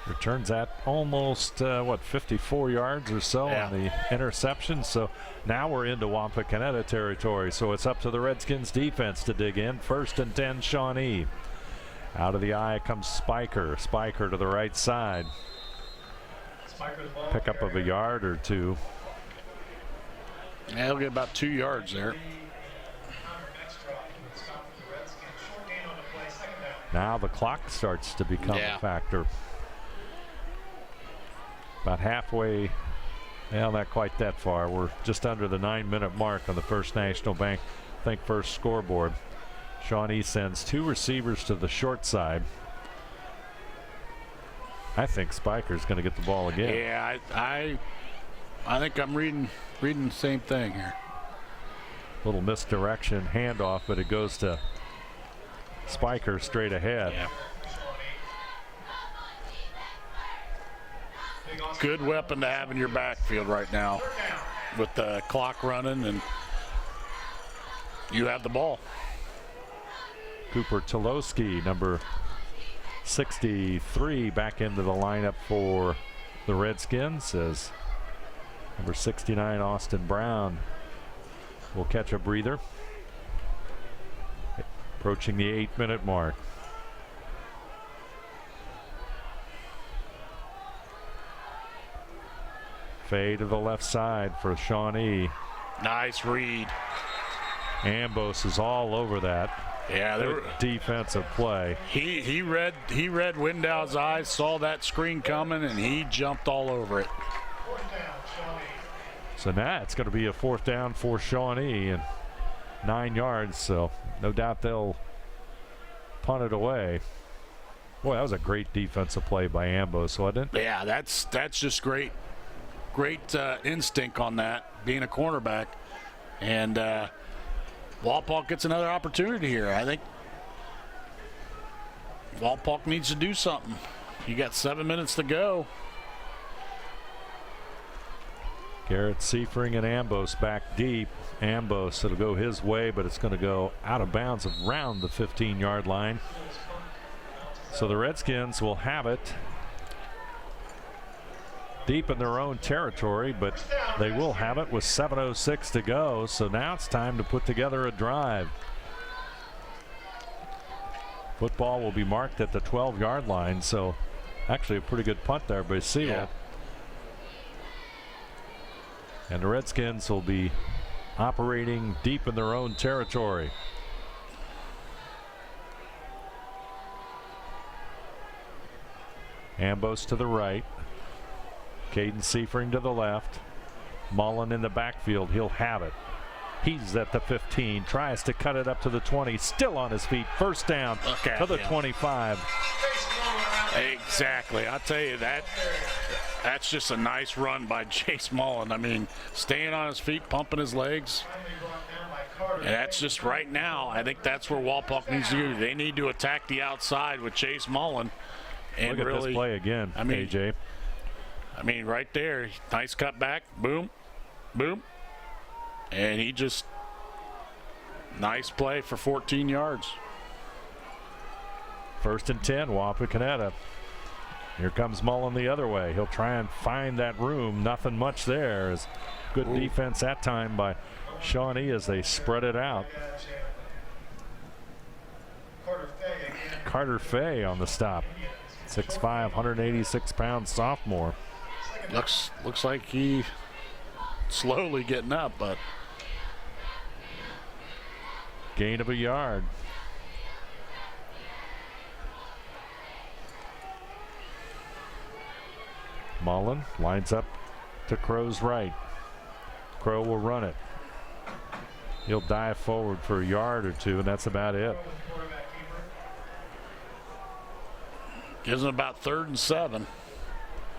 S1: Returns at almost, 54 yards or so on the interception. So now we're into Wapakoneta territory. So it's up to the Redskins defense to dig in. 1st and 10, Shawnee. Out of the eye comes Spiker. Spiker to the right side. Pickup of a yard or 2.
S2: Yeah, he'll get about 2 yards there.
S1: Now the clock starts to become a factor. About halfway, well, not quite that far. We're just under the 9-minute mark on the First National Bank Think First scoreboard. Shawnee sends 2 receivers to the short side. I think Spiker's going to get the ball again.
S2: Yeah, I think I'm reading the same thing here.
S1: Little misdirection, handoff, but it goes to Spiker straight ahead.
S2: Yeah. Good weapon to have in your backfield right now with the clock running, and you have the ball.
S1: Cooper Tulowski, number 63, back into the lineup for the Redskins, as number 69, Austin Brown, will catch a breather. Approaching the 8-minute mark. Fade to the left side for Shawnee.
S2: Nice read.
S1: Ambos is all over that.
S2: Yeah,
S1: defensive play.
S2: He read Window's eyes, saw that screen coming, and he jumped all over it.
S1: So now it's going to be a 4th down for Shawnee and 9 yards. So no doubt they'll punt it away. Boy, that was a great defensive play by Ambos, wasn't it?
S2: Yeah, that's just great instinct on that, being a cornerback. And Wapak gets another opportunity here. I think Wapak needs to do something. You got 7 minutes to go.
S1: Garrett Seifring and Ambos back deep. Ambos, it'll go his way, but it's going to go out of bounds around the 15-yard line. So the Redskins will have it deep in their own territory, but they will have it with 7:06 to go. So now it's time to put together a drive. Football will be marked at the 12-yard line, so actually a pretty good punt there by Seal. Yeah. And the Redskins will be operating deep in their own territory. Ambos to the right. Caden Seifring to the left. Mullen in the backfield. He'll have it. He's at the 15. Tries to cut it up to the 20. Still on his feet. First down to the 25.
S2: Exactly. I'll tell you, that's just a nice run by Chase Mullen. I mean, staying on his feet, pumping his legs. And that's just right now. I think that's where Wapak needs to do. They need to attack the outside with Chase Mullen. And
S1: look at
S2: really,
S1: this play again, AJ.
S2: I mean, right there, nice cut back, boom, boom. And he just, nice play for 14 yards.
S1: 1st and 10, WAPAKONETA. Here comes Mullen the other way. He'll try and find that room. Nothing much there. It's good defense that time by Shawnee as they spread it out. Carter Fay on the stop. 6'5", 186-pound sophomore.
S2: Looks like he slowly getting up, but
S1: gain of a yard. Mullen lines up to Crow's right. Crow will run it. He'll dive forward for a yard or two, and that's about it.
S2: Gives him about 3rd and 7.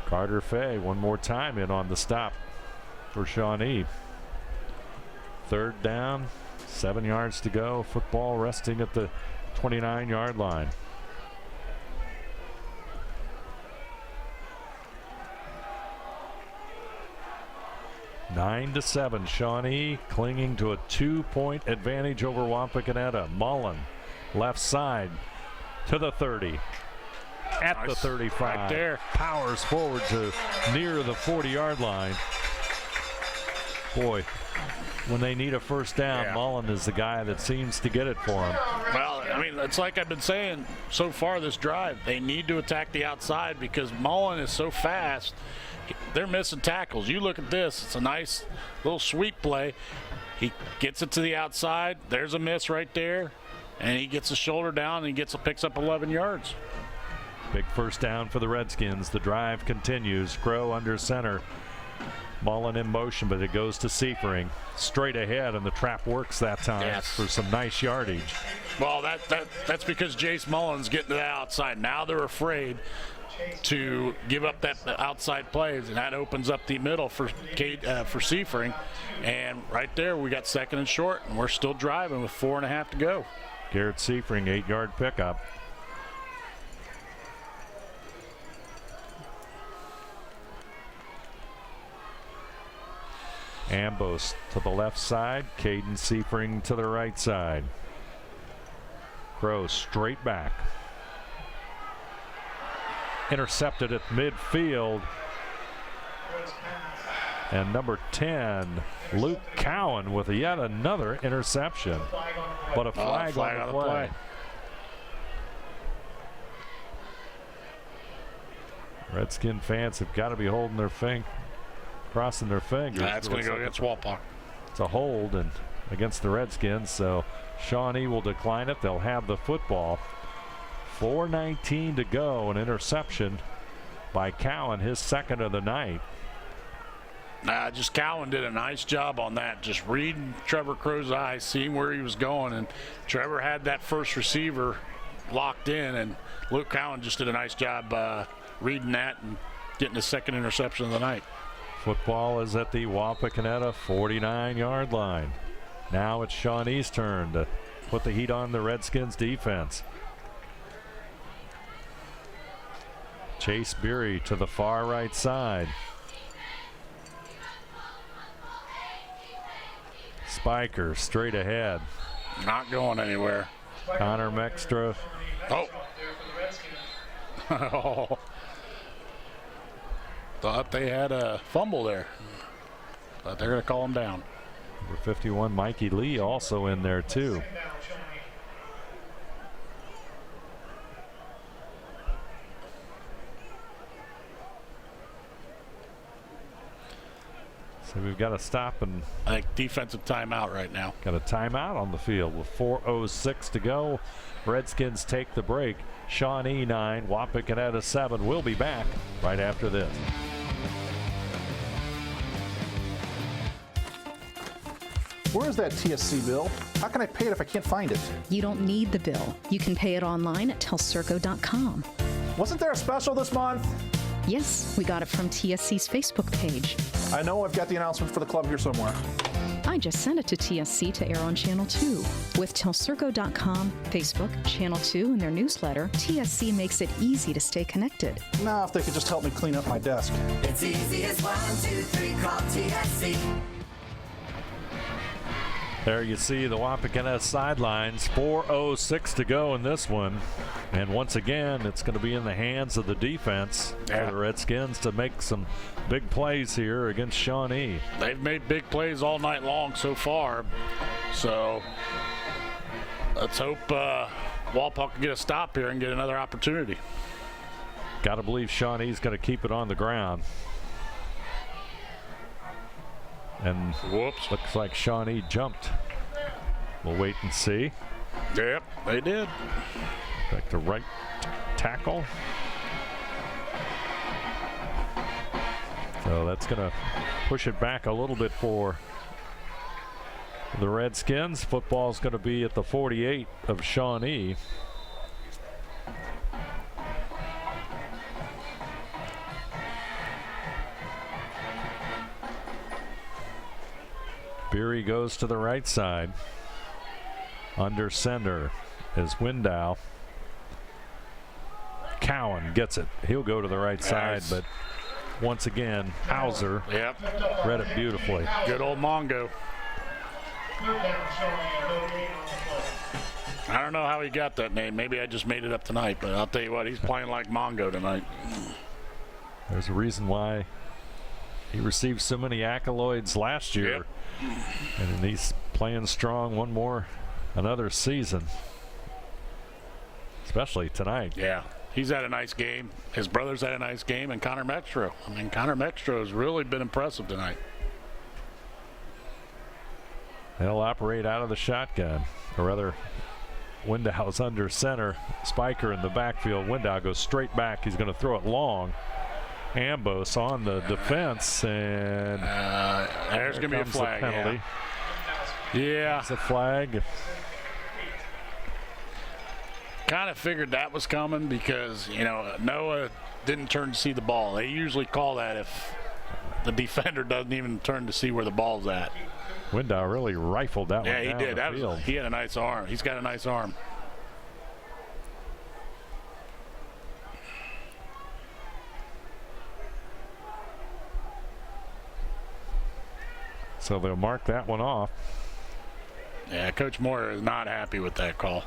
S1: Carter Fay one more time in on the stop for Shawnee. 3rd down, 7 yards to go. Football resting at the 29-yard line. Nine to 7. Shawnee clinging to a 2-point advantage over WAPAKONETA. Mullen, left side to the 30. At the 35.
S2: Right there.
S1: Powers forward to near the 40-yard line. Boy, when they need a first down, Mullen is the guy that seems to get it for them.
S2: Well, I mean, it's like I've been saying so far this drive. They need to attack the outside because Mullen is so fast. They're missing tackles. You look at this. It's a nice little sweep play. He gets it to the outside. There's a miss right there. And he gets his shoulder down and picks up 11 yards.
S1: Big first down for the Redskins. The drive continues. Crow under center. Mullen in motion, but it goes to Seifring. Straight ahead, and the trap works that time for some nice yardage.
S2: Well, that's because Jace Mullen's getting to the outside. Now they're afraid to give up that outside plays, and that opens up the middle for Seifring. And right there, we got 2nd and short, and we're still driving with 4.5 to go.
S1: Garrett Seifring, 8-yard pickup. Ambos to the left side, Caden Seifring to the right side. Crow straight back. Intercepted at midfield. And number 10, Luke Cowan with yet another interception. But a flag on the play. Redskin fans have got to be holding their crossing their fingers.
S2: That's going to go against Wapak.
S1: It's a hold and against the Redskins, so Shawnee will decline it. They'll have the football. 4:19 to go. An interception by Cowan, his second of the night.
S2: Just Cowan did a nice job on that, just reading Trevor Crow's eyes, seeing where he was going, and Trevor had that first receiver locked in, and Luke Cowan just did a nice job reading that and getting his second interception of the night.
S1: Football is at the WAPAKONETA 49-yard line. Now it's Shawnee's turn to put the heat on the Redskins defense. Chase Beery to the far right side. Spiker straight ahead.
S2: Not going anywhere.
S1: Connor Mextra.
S2: Oh. Thought they had a fumble there. But they're going to call him down.
S1: Number 51, Mikey Lee, also in there too. So we've got to stop, and
S2: I think defensive timeout right now.
S1: Got a timeout on the field with 4:06 to go. Redskins take the break. Shawnee 9, WAPAKONETA 7. We'll be back right after this.
S10: Where is that TSC bill? How can I pay it if I can't find it?
S5: You don't need the bill. You can pay it online at telcirco.com.
S10: Wasn't there a special this month?
S5: Yes, we got it from TSC's Facebook page.
S10: I know I've got the announcement for the club here somewhere.
S5: I just sent it to TSC to air on Channel 2. With telcirco.com, Facebook, Channel 2, and their newsletter, TSC makes it easy to stay connected.
S10: Now, if they could just help me clean up my desk.
S6: It's easy as 1, 2, 3, call TSC.
S1: There you see the WAPAKONETA sidelines. 4:06 to go in this one. And once again, it's going to be in the hands of the defense for the Redskins to make some big plays here against Shawnee.
S2: They've made big plays all night long so far. So let's hope Wapak can get a stop here and get another opportunity.
S1: Got to believe Shawnee's going to keep it on the ground. And
S2: whoops,
S1: looks like Shawnee jumped. We'll wait and see.
S2: Yep, they did.
S1: Back to right tackle. So that's going to push it back a little bit for the Redskins. Football's going to be at the 48 of Shawnee. Beery goes to the right side. Under center is Window. Cowan gets it. He'll go to the right side, but once again, Hauser read it beautifully.
S2: Good old Mongo. I don't know how he got that name. Maybe I just made it up tonight, but I'll tell you what, he's playing like Mongo tonight.
S1: There's a reason why he received so many accolades last year. And he's playing strong another season, especially tonight.
S2: Yeah, he's had a nice game. His brother's had a nice game, and Connor Mextra. I mean, Connor Mextra has really been impressive tonight.
S1: They'll operate out of the shotgun, or rather, Window's under center. Spiker in the backfield. Window goes straight back. He's going to throw it long. Ambos on the defense, and
S2: there's going to be a flag.
S1: Penalty.
S2: Yeah.
S1: It's a flag.
S2: Kind of figured that was coming because, Noah didn't turn to see the ball. They usually call that if the defender doesn't even turn to see where the ball's at.
S1: Window really rifled that one.
S2: Yeah, he did. He had a nice arm. He's got a nice arm.
S1: So they'll mark that one off.
S2: Yeah, Coach Moore is not happy with that call.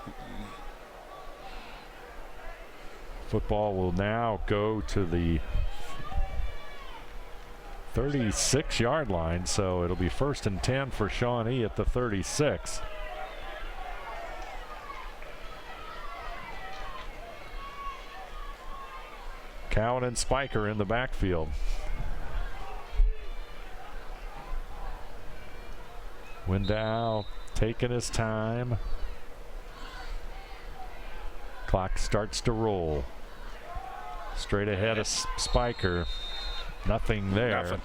S1: Football will now go to the 36-yard line, so it'll be 1st and 10 for Shawnee at the 36. Cowan and Spiker in the backfield. Window taking his time. Clock starts to roll. Straight ahead of Spiker. Nothing there.
S3: Nothing.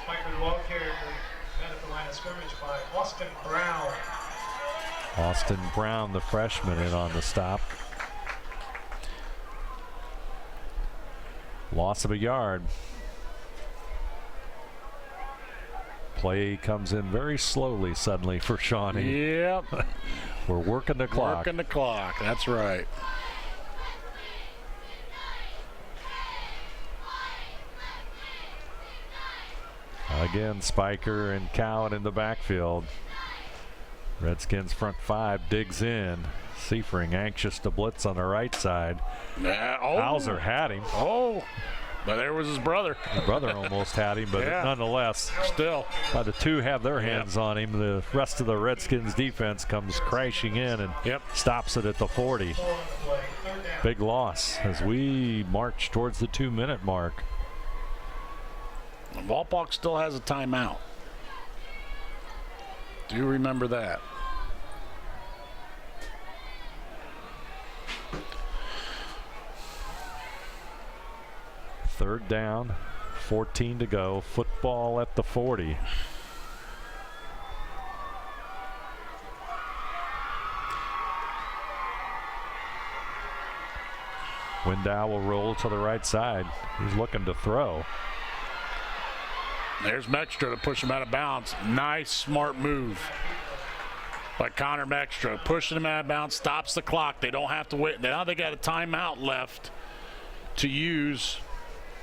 S3: Spiker the ball carrier met at the line of scrimmage by Austin Brown.
S1: Austin Brown, the freshman, in on the stop. Loss of a yard. Play comes in very slowly suddenly for Shawnee.
S2: Yep.
S1: We're working the clock.
S2: Working the clock, that's right.
S1: Again, Spiker and Cowan in the backfield. Redskins front five digs in. Seifring anxious to blitz on the right side. Hauser had him.
S2: Oh, but there was his brother.
S1: His brother almost had him, but nonetheless,
S2: still,
S1: by the two have their hands on him, the rest of the Redskins defense comes crashing in and stops it at the 40. Big loss as we march towards the 2-minute mark.
S2: Wapak still has a timeout. Do remember that.
S1: Third down, 14 to go. Football at the 40. Window will roll to the right side. He's looking to throw.
S2: There's Mextra to push him out of bounds. Nice, smart move by Connor Mextra. Pushing him out of bounds, stops the clock. They don't have to wait. Now they got a timeout left to use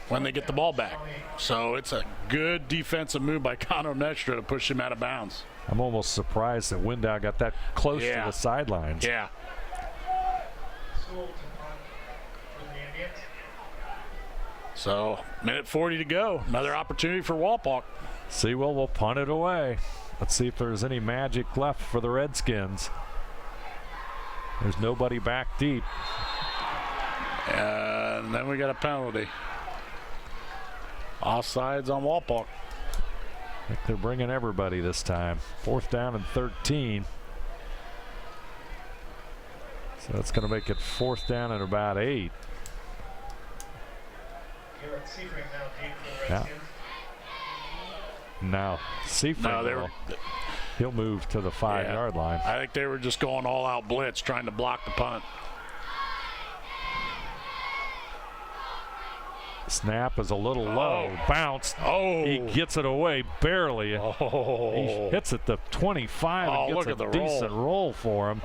S2: when they get the ball back. So it's a good defensive move by Connor Mextra to push him out of bounds.
S1: I'm almost surprised that Window got that close to the sidelines.
S2: Yeah. So, minute 40 to go. Another opportunity for Wapak.
S1: Sewell will punt it away. Let's see if there's any magic left for the Redskins. There's nobody back deep.
S2: And then we got a penalty. Offsides on Wapak.
S1: I think they're bringing everybody this time. 4th down and 13. So that's going to make it 4th down and about 8. Now Seifring he'll move to the 5-yard line.
S2: I think they were just going all out blitz trying to block the punt.
S1: Snap is a little low. Bounced. He gets it away barely. He hits it the 25 and gets a decent roll for him.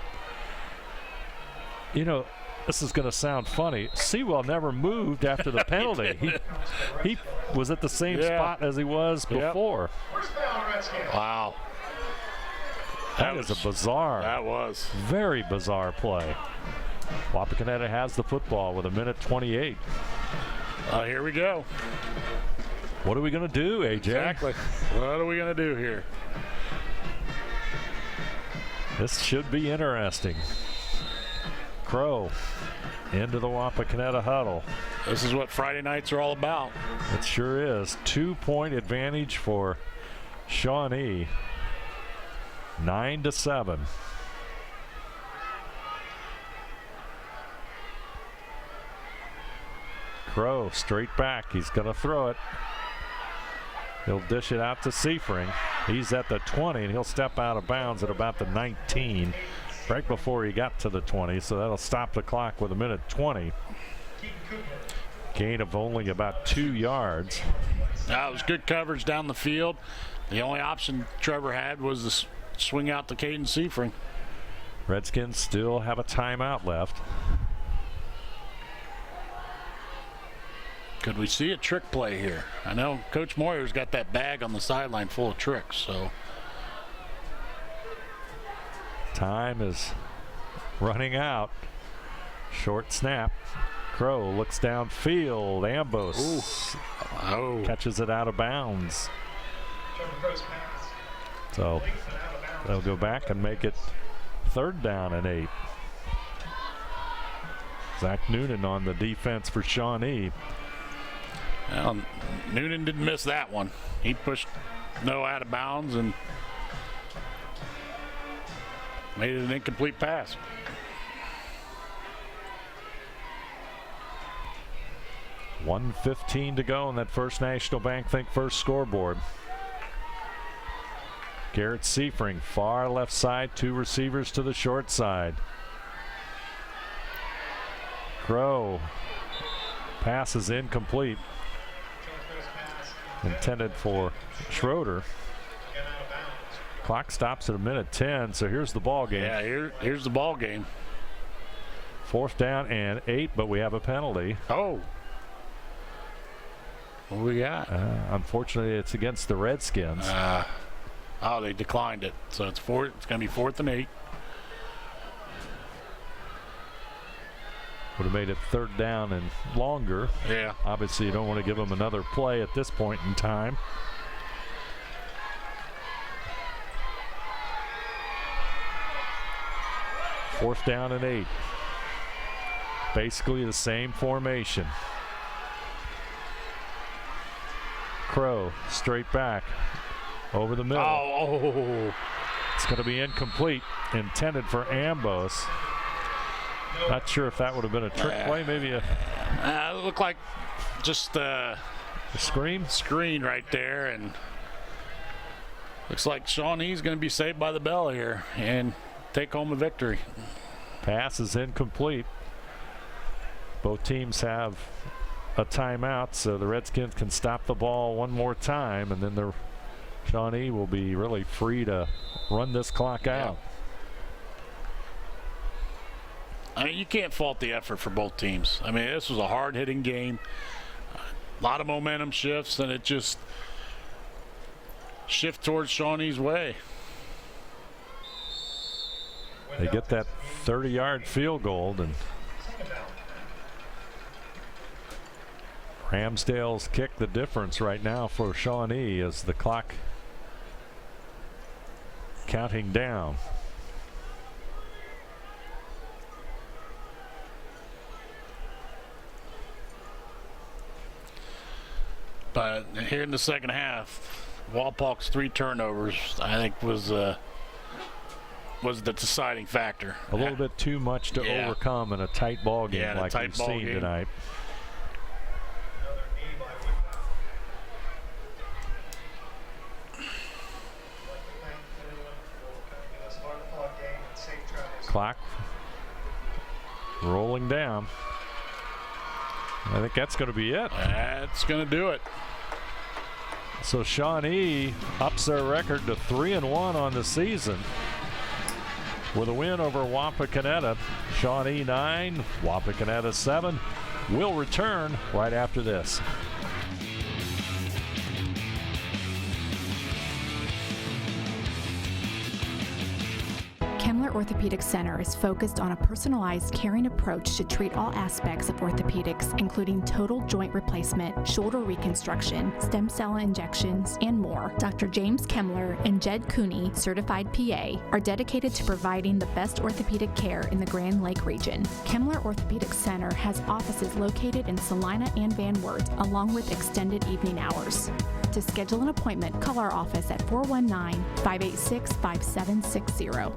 S1: You know, this is going to sound funny. Sewell never moved after the penalty. he was at the same spot as he was before.
S2: Wow.
S1: That is a bizarre.
S2: That was.
S1: Very bizarre play. WAPAKONETA has the football with 1:28.
S2: Here we go.
S1: What are we going to do, AJ?
S2: Exactly. What are we going to do here?
S1: This should be interesting. Crow into the WAPAKONETA huddle.
S2: This is what Friday nights are all about.
S1: It sure is. 2-point advantage for Shawnee. 9-7. Crow straight back. He's going to throw it. He'll dish it out to Seifring. He's at the 20 and he'll step out of bounds at about the 19. Right before he got to the 20, so that'll stop the clock with 1:20. Gain of only about 2 yards.
S2: That was good coverage down the field. The only option Trevor had was to swing out to Caden Seifring.
S1: Redskins still have a timeout left.
S2: Could we see a trick play here? I know Coach Moyer's got that bag on the sideline full of tricks, so.
S1: Time is running out. Short snap. Crow looks downfield. Ambos catches it out of bounds. So they'll go back and make it 3rd down and 8. Zach Noonan on the defense for Shawnee.
S2: Well, Noonan didn't miss that one. He pushed out of bounds and Made it an incomplete pass.
S1: $1:15 to go on that First National Bank Think First scoreboard. Garrett Seifring, far left side, 2 receivers to the short side. Crow, pass is incomplete. Intended for Schroeder. Clock stops at 1:10, so here's the ball game.
S2: Yeah, here's the ball game.
S1: 4th down and 8, but we have a penalty.
S2: Oh. What do we got?
S1: Unfortunately, it's against the Redskins.
S2: Oh, they declined it. So it's going to be 4th and 8.
S1: Would have made it 3rd down and longer.
S2: Yeah.
S1: Obviously, you don't want to give them another play at this point in time. Fourth down and 8. Basically the same formation. Crow, straight back, over the middle.
S2: Oh.
S1: It's going to be incomplete, intended for Ambos. Not sure if that would have been a trick play, maybe a...
S2: It looked like just a screen right there, and looks like Shawnee's going to be saved by the bell here and take home a victory.
S1: Pass is incomplete. Both teams have a timeout, so the Redskins can stop the ball one more time, and then the Shawnee will be really free to run this clock out.
S2: I mean, you can't fault the effort for both teams. I mean, this was a hard-hitting game. A lot of momentum shifts, and it just shifts towards Shawnee's way.
S1: They get that 30-yard field goal, and Ramsdale's kick the difference right now for Shawnee as the clock counting down.
S2: But here in the second half, Wapak's 3 turnovers, I think, was the deciding factor.
S1: A little bit too much to overcome in a tight ball game like we've seen tonight. Clock rolling down. I think that's going to be it.
S2: That's going to do it.
S1: So Shawnee ups their record to 3-1 on the season with a win over WAPAKONETA. Shawnee 9, WAPAKONETA 7. We'll return right after this.
S7: Kemmler Orthopedic Center is focused on a personalized, caring approach to treat all aspects of orthopedics, including total joint replacement, shoulder reconstruction, stem cell injections, and more. Dr. James Kemmler and Jed Cooney, certified PA, are dedicated to providing the best orthopedic care in the Grand Lake region. Kemmler Orthopedic Center has offices located in Salina and Van Wert, along with extended evening hours. To schedule an appointment, call our office at 419-586-5760.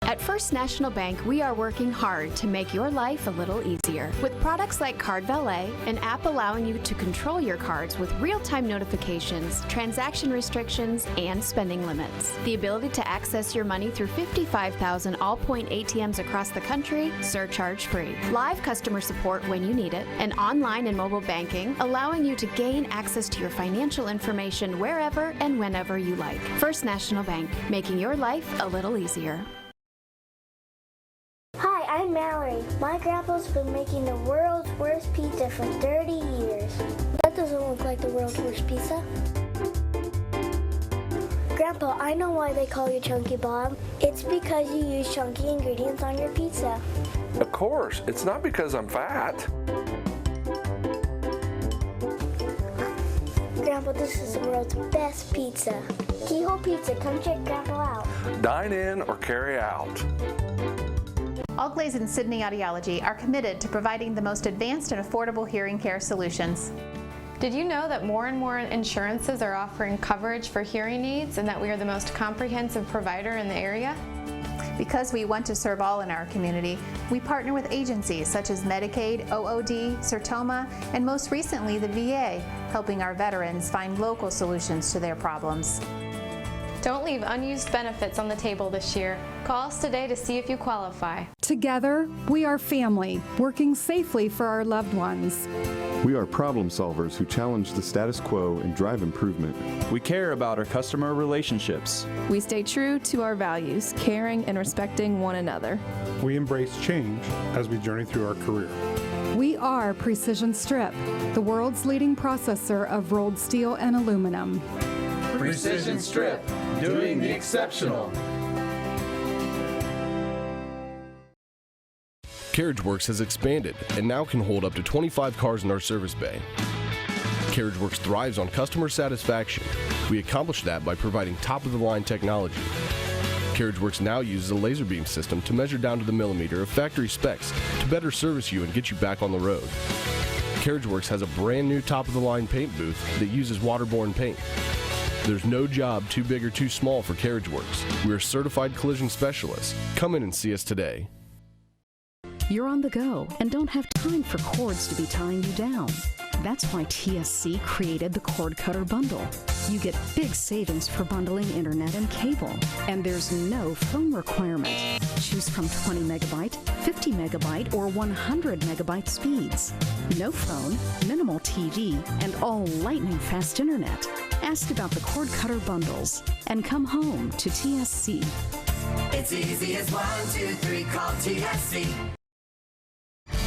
S8: At First National Bank, we are working hard to make your life a little easier. With products like Card Valet, an app allowing you to control your cards with real-time notifications, transaction restrictions, and spending limits. The ability to access your money through 55,000 all-point ATMs across the country, surcharge-free. Live customer support when you need it, and online and mobile banking, allowing you to gain access to your financial information wherever and whenever you like. First National Bank, making your life a little easier.
S11: Hi, I'm Mallory. My grandpa's been making the world's worst pizza for 30 years. That doesn't look like the world's worst pizza. Grandpa, I know why they call you Chunky Bob. It's because you use chunky ingredients on your pizza.
S13: Of course, it's not because I'm fat.
S11: Grandpa, this is the world's best pizza. Keyhole Pizza, come check Grandpa out.
S13: Dine in or carry out.
S14: Allglaze and Sydney Audiology are committed to providing the most advanced and affordable hearing care solutions.
S12: Did you know that more and more insurances are offering coverage for hearing needs and that we are the most comprehensive provider in the area?
S14: Because we want to serve all in our community, we partner with agencies such as Medicaid, OOD, Sertoma, and most recently the VA, helping our veterans find local solutions to their problems.
S12: Don't leave unused benefits on the table this year. Call us today to see if you qualify.
S15: Together, we are family, working safely for our loved ones.
S16: We are problem solvers who challenge the status quo and drive improvement.
S17: We care about our customer relationships.
S25: We stay true to our values, caring and respecting one another.
S26: We embrace change as we journey through our career.
S15: We are Precision Strip, the world's leading processor of rolled steel and aluminum.
S27: Precision Strip, doing the exceptional.
S18: CarriageWorks has expanded and now can hold up to 25 cars in our service bay. CarriageWorks thrives on customer satisfaction. We accomplish that by providing top-of-the-line technology. CarriageWorks now uses a laser beam system to measure down to the millimeter of factory specs to better service you and get you back on the road. CarriageWorks has a brand new top-of-the-line paint booth that uses waterborne paint. There's no job too big or too small for CarriageWorks. We're certified collision specialists. Come in and see us today.
S5: You're on the go and don't have time for cords to be tying you down. That's why TSC created the Cord Cutter Bundle. You get big savings for bundling internet and cable. And there's no phone requirement. Choose from 20 megabyte, 50 megabyte, or 100 megabyte speeds. No phone, minimal TV, and all lightning fast internet. Ask about the Cord Cutter Bundles and come home to TSC.
S6: It's easy as 1, 2, 3, call TSC.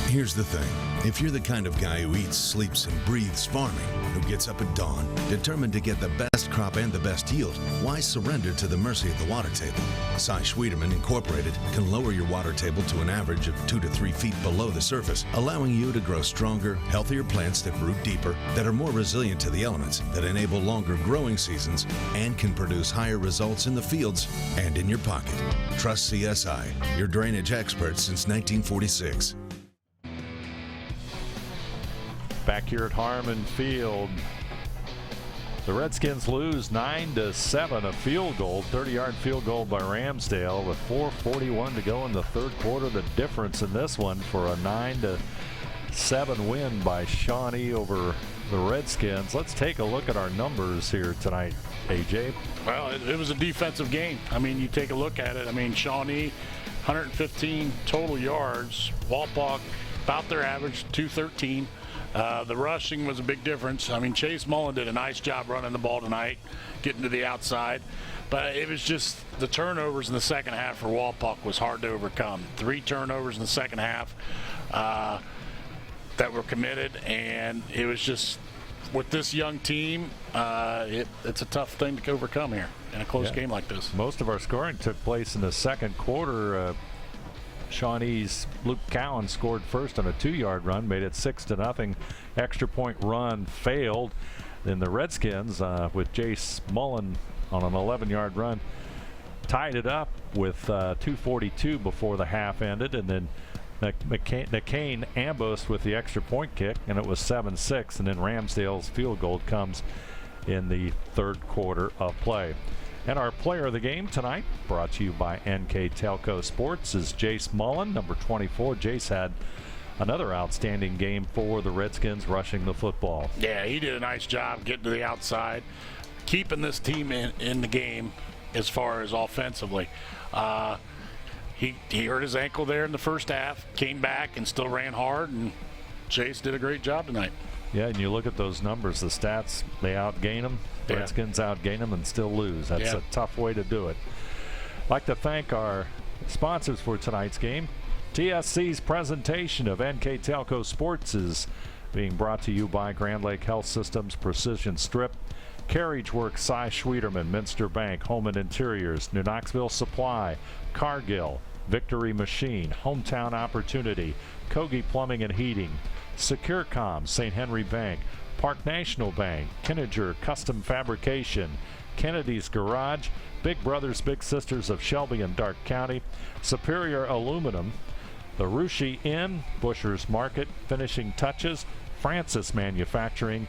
S19: Here's the thing. If you're the kind of guy who eats, sleeps, and breathes farming, who gets up at dawn, determined to get the best crop and the best yield, why surrender to the mercy of the water table? Cy Schwederman Incorporated can lower your water table to an average of 2 to 3 feet below the surface, allowing you to grow stronger, healthier plants that root deeper, that are more resilient to the elements, that enable longer growing seasons, and can produce higher results in the fields and in your pocket. Trust CSI, your drainage expert since 1946.
S1: Back here at Harmon Field, the Redskins lose 9-7, a field goal, 30-yard field goal by Ramsdale with 4:41 to go in the third quarter. The difference in this one for a 9-7 win by Shawnee over the Redskins. Let's take a look at our numbers here tonight, AJ.
S2: Well, it was a defensive game. I mean, you take a look at it. I mean, Shawnee, 115 total yards. Wapak, about their average, 213. The rushing was a big difference. I mean, Chase Mullen did a nice job running the ball tonight, getting to the outside. But it was just the turnovers in the second half for Wapak was hard to overcome. 3 turnovers in the second half that were committed, and it was just, with this young team, it's a tough thing to overcome here in a close game like this.
S1: Most of our scoring took place in the second quarter. Shawnee's Luke Cowan scored first on a 2-yard run, made it 6-0. Extra point run failed. Then the Redskins, with Jace Mullen on an 11-yard run, tied it up with 2:42 before the half ended. And then McCain ambushed with the extra point kick, and it was 7-6. And then Ramsdale's field goal comes in the third quarter of play. And our player of the game tonight, brought to you by NKTelco Sports, is Jace Mullen, number 24. Jace had another outstanding game for the Redskins, rushing the football.
S2: Yeah, he did a nice job getting to the outside, keeping this team in the game as far as offensively. He hurt his ankle there in the first half, came back and still ran hard, and Jace did a great job tonight.
S1: Yeah, and you look at those numbers, the stats, they outgain them. Redskins outgain them and still lose. That's a tough way to do it. I'd like to thank our sponsors for tonight's game. TSC's presentation of NKTelco Sports is being brought to you by Grand Lake Health Systems, Precision Strip, CarriageWorks, Cy Schwederman, Minster Bank, Home and Interiors, New Knoxville Supply, Cargill, Victory Machine, Hometown Opportunity, Kogi Plumbing and Heating, SecureCom, St. Henry Bank, Park National Bank, Kinninger Custom Fabrication, Kennedy's Garage, Big Brothers Big Sisters of Shelby and Darke County, Superior Aluminum, the Rushi Inn, Busher's Market, Finishing Touches, Francis Manufacturing,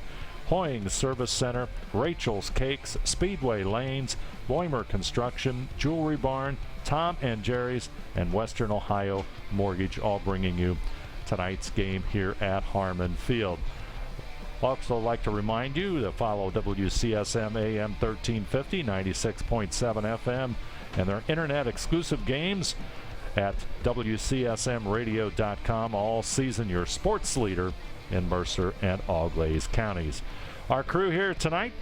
S1: Hoying Service Center, Rachel's Cakes, Speedway Lanes, Boimer Construction, Jewelry Barn, Tom and Jerry's, and Western Ohio Mortgage, all bringing you tonight's game here at Harmon Field. Also like to remind you to follow WCSM AM 1350, 96.7 FM, and their internet exclusive games at WCSMradio.com all season, your sports leader in Mercer and Auglaize counties. Our crew here tonight,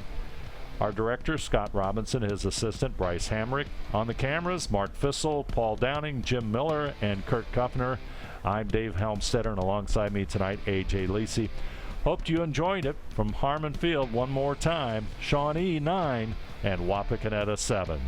S1: our director, Scott Robinson, his assistant, Bryce Hamrick. On the cameras, Mark Fissel, Paul Downing, Jim Miller, and Kurt Kuffner. I'm Dave Helmstetter, and alongside me tonight, A.J. Lacey. Hoped you enjoyed it. From Harmon Field one more time, Shawnee 9 and Wapakoneta 7.